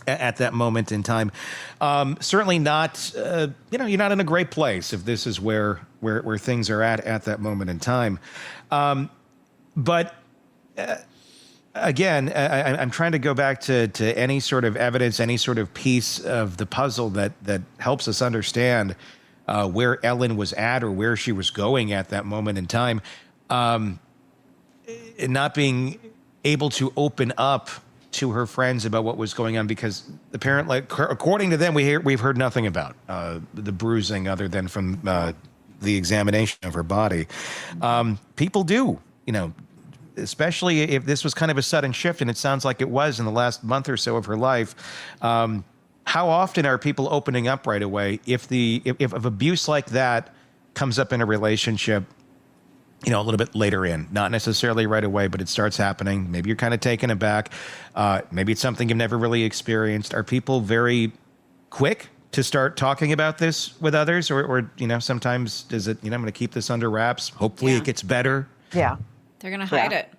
At that moment in time. Certainly not, you're not in a great place if this is where things are at that moment in time. But again, I'm trying to go back to any sort of evidence, any sort of piece of the puzzle that helps us understand where Ellen was at or where she was going at that moment in time. Not being able to open up to her friends about what was going on, because apparently, according to them, we've heard nothing about the bruising other than from the examination of her body. People do, especially if this was kind of a sudden shift, and it sounds like it was in the last month or so of her life. How often are people opening up right away if abuse like that comes up in a relationship? A little bit later in, not necessarily right away, but it starts happening. Maybe you're kind of taken aback. Maybe it's something you've never really experienced. Are people very quick to start talking about this with others, or sometimes does it? I'm going to keep this under wraps. Hopefully, it gets better. Yeah, they're going to hide it.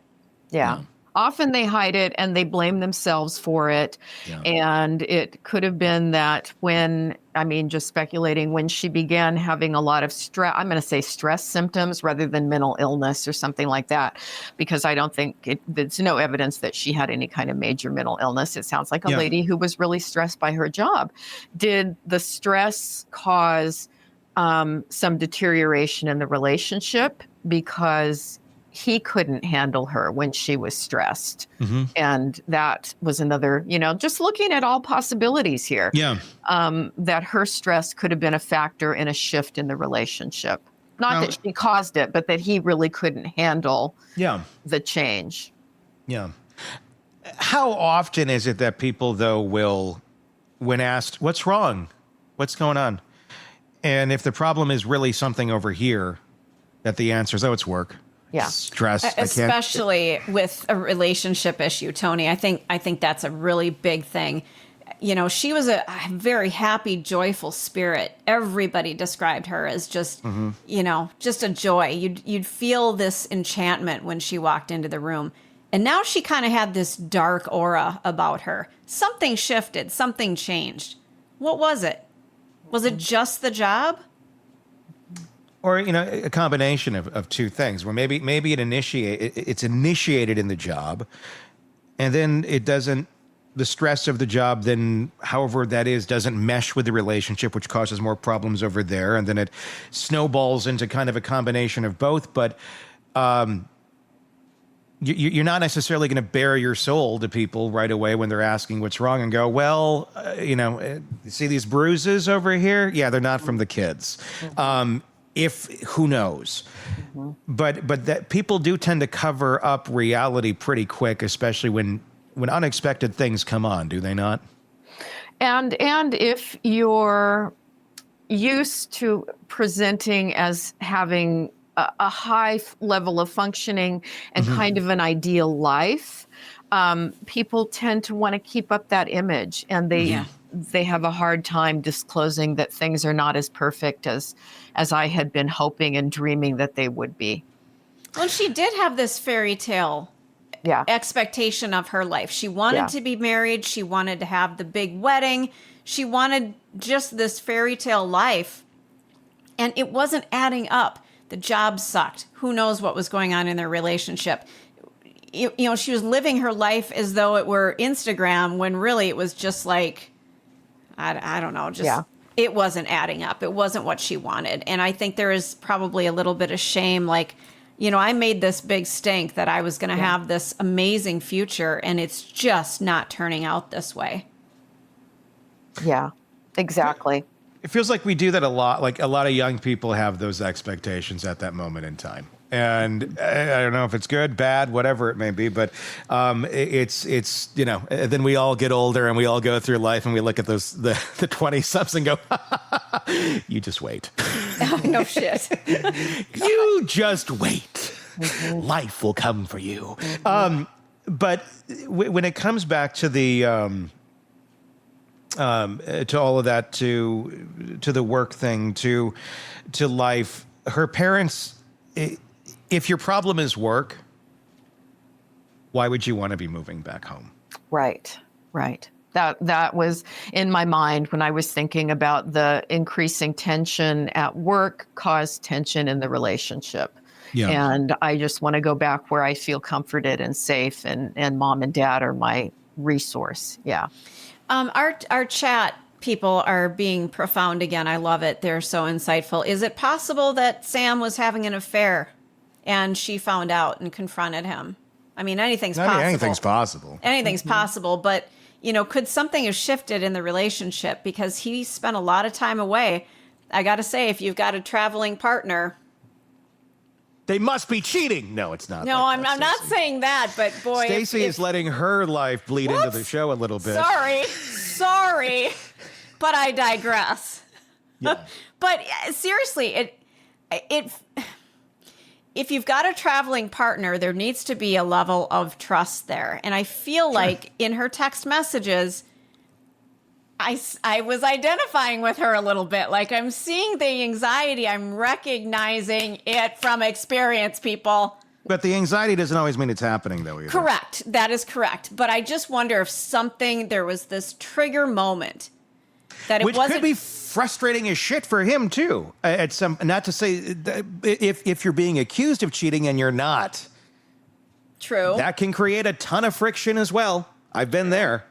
Yeah. Often they hide it and they blame themselves for it. Yeah. And it could have been that just speculating, when she began having a lot of stress, I'm going to say stress symptoms rather than mental illness or something like that, because I don't think there's no evidence that she had any kind of major mental illness. It sounds like a lady who was really stressed by her job. Did the stress cause some deterioration in the relationship because he couldn't handle her when she was stressed? Mm-hmm. And that was another, just looking at all possibilities here. Yeah. That her stress could have been a factor in a shift in the relationship. Not that she caused it, but that he really couldn't handle the change. Yeah. How often is it that people, though, will, when asked, what's wrong? What's going on? And if the problem is really something over here, that the answer is, it's work. Yeah. Stress. Especially with a relationship issue, Tony. I think that's a really big thing. She was a very happy, joyful spirit. Everybody described her as just, just a joy. You'd feel this enchantment when she walked into the room. And now she kind of had this dark aura about her. Something shifted, something changed. What was it? Was it just the job? Or, a combination of two things, where maybe it's initiated in the job, and then the stress of the job then, however that is, doesn't mesh with the relationship, which causes more problems over there. And then it snowballs into kind of a combination of both. But you're not necessarily going to bare your soul to people right away when they're asking what's wrong, and go, well, see these bruises over here? Yeah, they're not from the kids. Who knows? Mm-hmm. But that people do tend to cover up reality pretty quick, especially when unexpected things come on, do they not? And if you're used to presenting as having a high level of functioning and kind of an ideal life, people tend to want to keep up that image, and they have a hard time disclosing that things are not as perfect as I had been hoping and dreaming that they would be. Well, she did have this fairy tale expectation of her life. She wanted to be married. She wanted to have the big wedding. She wanted just this fairy tale life. And it wasn't adding up. The job sucked. Who knows what was going on in their relationship? She was living her life as though it were Instagram, when really it was just like, I don't know, it wasn't adding up. It wasn't what she wanted. And I think there is probably a little bit of shame, like, I made this big stink that I was going to have this amazing future, and it's just not turning out this way. Yeah, exactly. It feels like we do that a lot. Like, a lot of young people have those expectations at that moment in time. And I don't know if it's good, bad, whatever it may be, but it's then we all get older and we all go through life and we look at the 20-somethings and go, you just wait. No shit. You just wait. Life will come for you. But when it comes back to the to all of that, to the work thing, to life, her parents. If your problem is work, why would you want to be moving back home? Right. That was in my mind when I was thinking about the increasing tension at work caused tension in the relationship. Yeah. And I just want to go back where I feel comforted and safe, and mom and dad are my resource. Yeah. Our chat people are being profound again. I love it. They're so insightful. Is it possible that Sam was having an affair and she found out and confronted him? I mean, anything's possible. Anything's possible. Anything's possible. But, could something have shifted in the relationship? Because he spent a lot of time away. I got to say, if you've got a traveling partner, they must be cheating. No, it's not. No, I'm not saying that, but boy. Stacey is letting her life bleed into the show a little bit. Sorry. But I digress. Yeah. But seriously, if you've got a traveling partner, there needs to be a level of trust there. And I feel like in her text messages, I was identifying with her a little bit. Like, I'm seeing the anxiety. I'm recognizing it from experience, people. But the anxiety doesn't always mean it's happening, though, either. Correct. That is correct. But I just wonder if there was this trigger moment that it Which wasn't. could be frustrating as shit for him, too. Not to say if you're being accused of cheating and you're not. True. That can create a ton of friction as well. I've been there.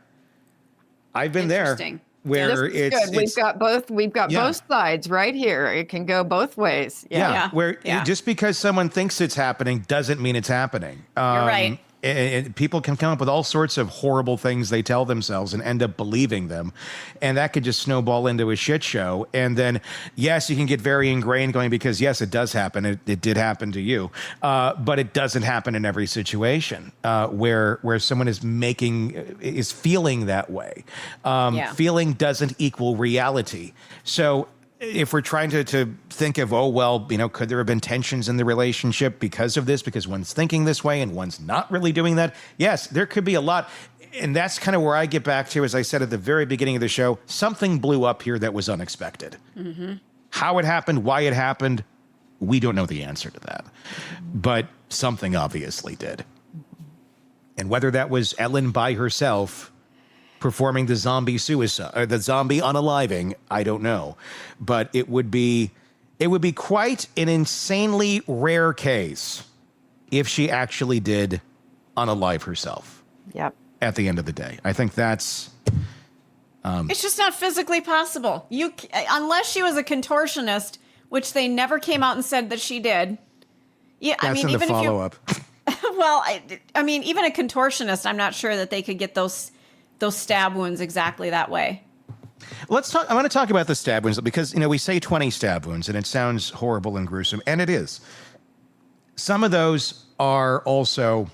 Where it's good. We've got both sides right here. It can go both ways. Where just because someone thinks it's happening doesn't mean it's happening. You're right. And people can come up with all sorts of horrible things they tell themselves and end up believing them. And that could just snowball into a shit show. And then, yes, you can get very ingrained going because, yes, it does happen. It did happen to you. But it doesn't happen in every situation where someone is feeling that way. Feeling doesn't equal reality. So if we're trying to think of, could there have been tensions in the relationship because of this, because one's thinking this way and one's not really doing that? Yes, there could be a lot. And that's kind of where I get back to, as I said at the very beginning of the show, something blew up here that was unexpected. Mm-hmm. How it happened, why it happened, we don't know the answer to that. But something obviously did. And whether that was Ellen by herself performing the zombie suicide or the zombie unaliving, I don't know, but it would be quite an insanely rare case if she actually did unalive herself. Yep. At the end of the day, I think that's it's just not physically possible. Unless she was a contortionist, which they never came out and said that she did. Yeah, that's in the follow-up. Well, I mean, even a contortionist, I'm not sure that they could get those stab wounds exactly that way. Let's talk. I want to talk about the stab wounds because, we say 20 stab wounds and it sounds horrible and gruesome, and it is. Some of those are also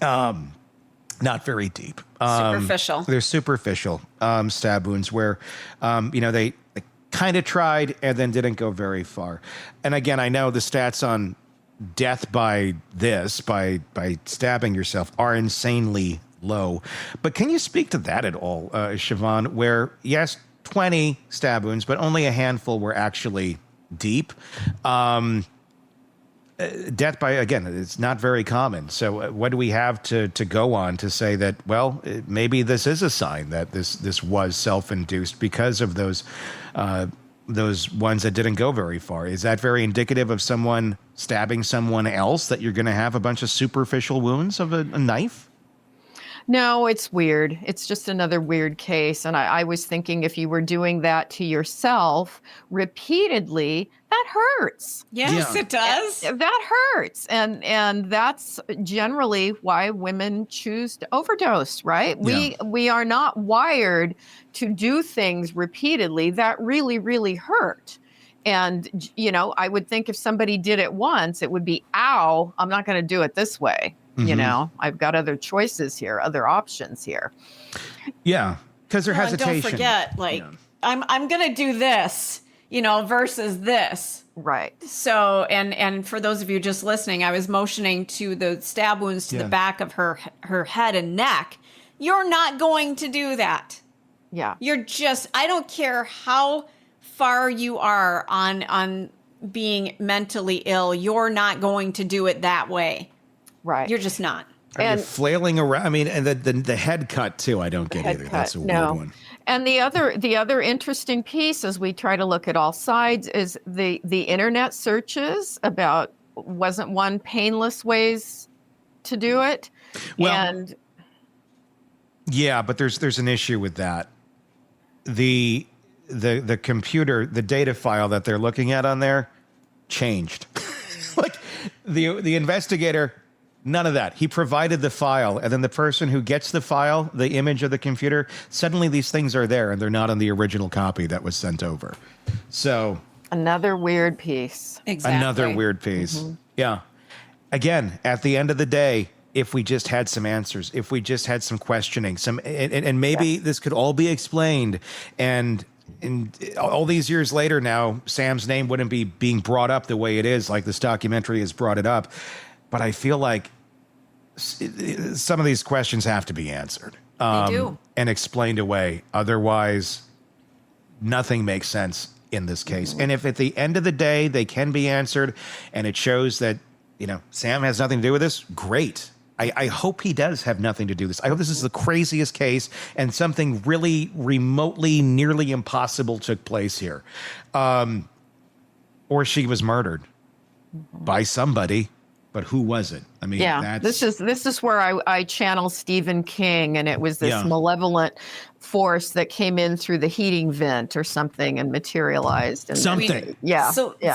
not very deep. Superficial. They're superficial stab wounds where, they kind of tried and then didn't go very far. And again, I know the stats on death by stabbing yourself are insanely low. But can you speak to that at all, Shavaun, where, yes, 20 stab wounds, but only a handful were actually deep? Death by, again, it's not very common. So what do we have to go on to say that, well, maybe this is a sign that this was self-induced because of those ones that didn't go very far? Is that very indicative of someone stabbing someone else, that you're going to have a bunch of superficial wounds of a knife? No, it's weird. It's just another weird case. And I was thinking, if you were doing that to yourself repeatedly, that hurts. Yes, it does. That hurts. And that's generally why women choose to overdose, right? We are not wired to do things repeatedly that really, really hurt. And, I would think if somebody did it once, it would be, ow, I'm not going to do it this way. Mm-hmm. I've got other choices here, other options here. Yeah, because their hesitation. Don't forget, I'm going to do this, versus this. Right. So, and for those of you just listening, I was motioning to the stab wounds to the back of her head and neck. You're not going to do that. Yeah. I don't care how far you are on being mentally ill, you're not going to do it that way. Right. You're just not. And flailing around. I mean, and the head cut too. I don't get either. That's a weird one. And the other interesting piece, as we try to look at all sides, is the internet searches about wasn't one painless ways to do it. Well, yeah, but there's an issue with that. The computer, the data file that they're looking at on there, changed. Like the investigator. None of that. He provided the file, and then the person who gets the file, the image of the computer, suddenly these things are there, and they're not on the original copy that was sent over. So another weird piece. Exactly. Another weird piece. Mm-hmm. Yeah. Again, at the end of the day, if we just had some answers, if we just had some questioning, and maybe this could all be explained, and all these years later now, Sam's name wouldn't be being brought up the way it is, like this documentary has brought it up. But I feel like some of these questions have to be answered. They do. and explained away. Otherwise, nothing makes sense in this case. And if at the end of the day they can be answered and it shows that, Sam has nothing to do with this, great. I hope he does have nothing to do with this. I hope this is the craziest case and something really remotely, nearly impossible took place here. Or she was murdered by somebody, but who was it? I mean, this is where I channel Stephen King, and it was this malevolent force that came in through the heating vent or something and materialized. And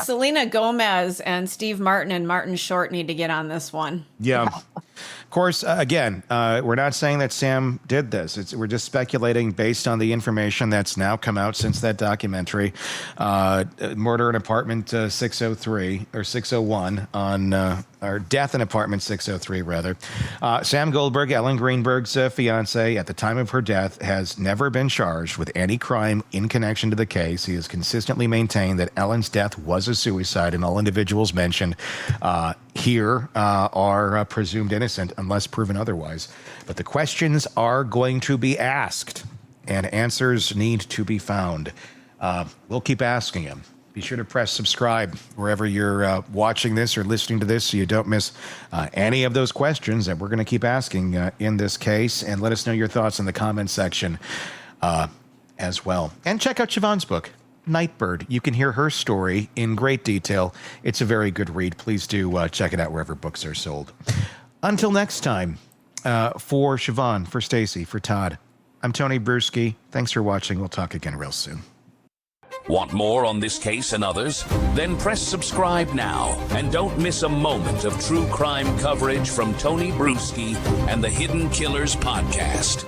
Selena Gomez and Steve Martin and Martin Short need to get on this one. Yeah. Of course, again, we're not saying that Sam did this. We're just speculating based on the information that's now come out since that documentary, Murder in Apartment 603 or 601 or Death in Apartment 603, rather. Sam Goldberg, Ellen Greenberg's fiance at the time of her death, has never been charged with any crime in connection to the case. He has consistently maintained that Ellen's death was a suicide, and all individuals mentioned here are presumed innocent unless proven otherwise. But the questions are going to be asked, and answers need to be found. We'll keep asking them. Be sure to press subscribe wherever you're watching this or listening to this so you don't miss any of those questions that we're going to keep asking in this case. And let us know your thoughts in the comments section as well. And check out Shavaun's book, Nightbird. You can hear her story in great detail. It's a very good read. Please do check it out wherever books are sold. Until next time, for Shavaun, for Stacy, for Todd, I'm Tony Brueski. Thanks for watching. We'll talk again real soon. Want more on this case and others? Then press subscribe now and don't miss a moment of true crime coverage from Tony Brueski and the Hidden Killers podcast.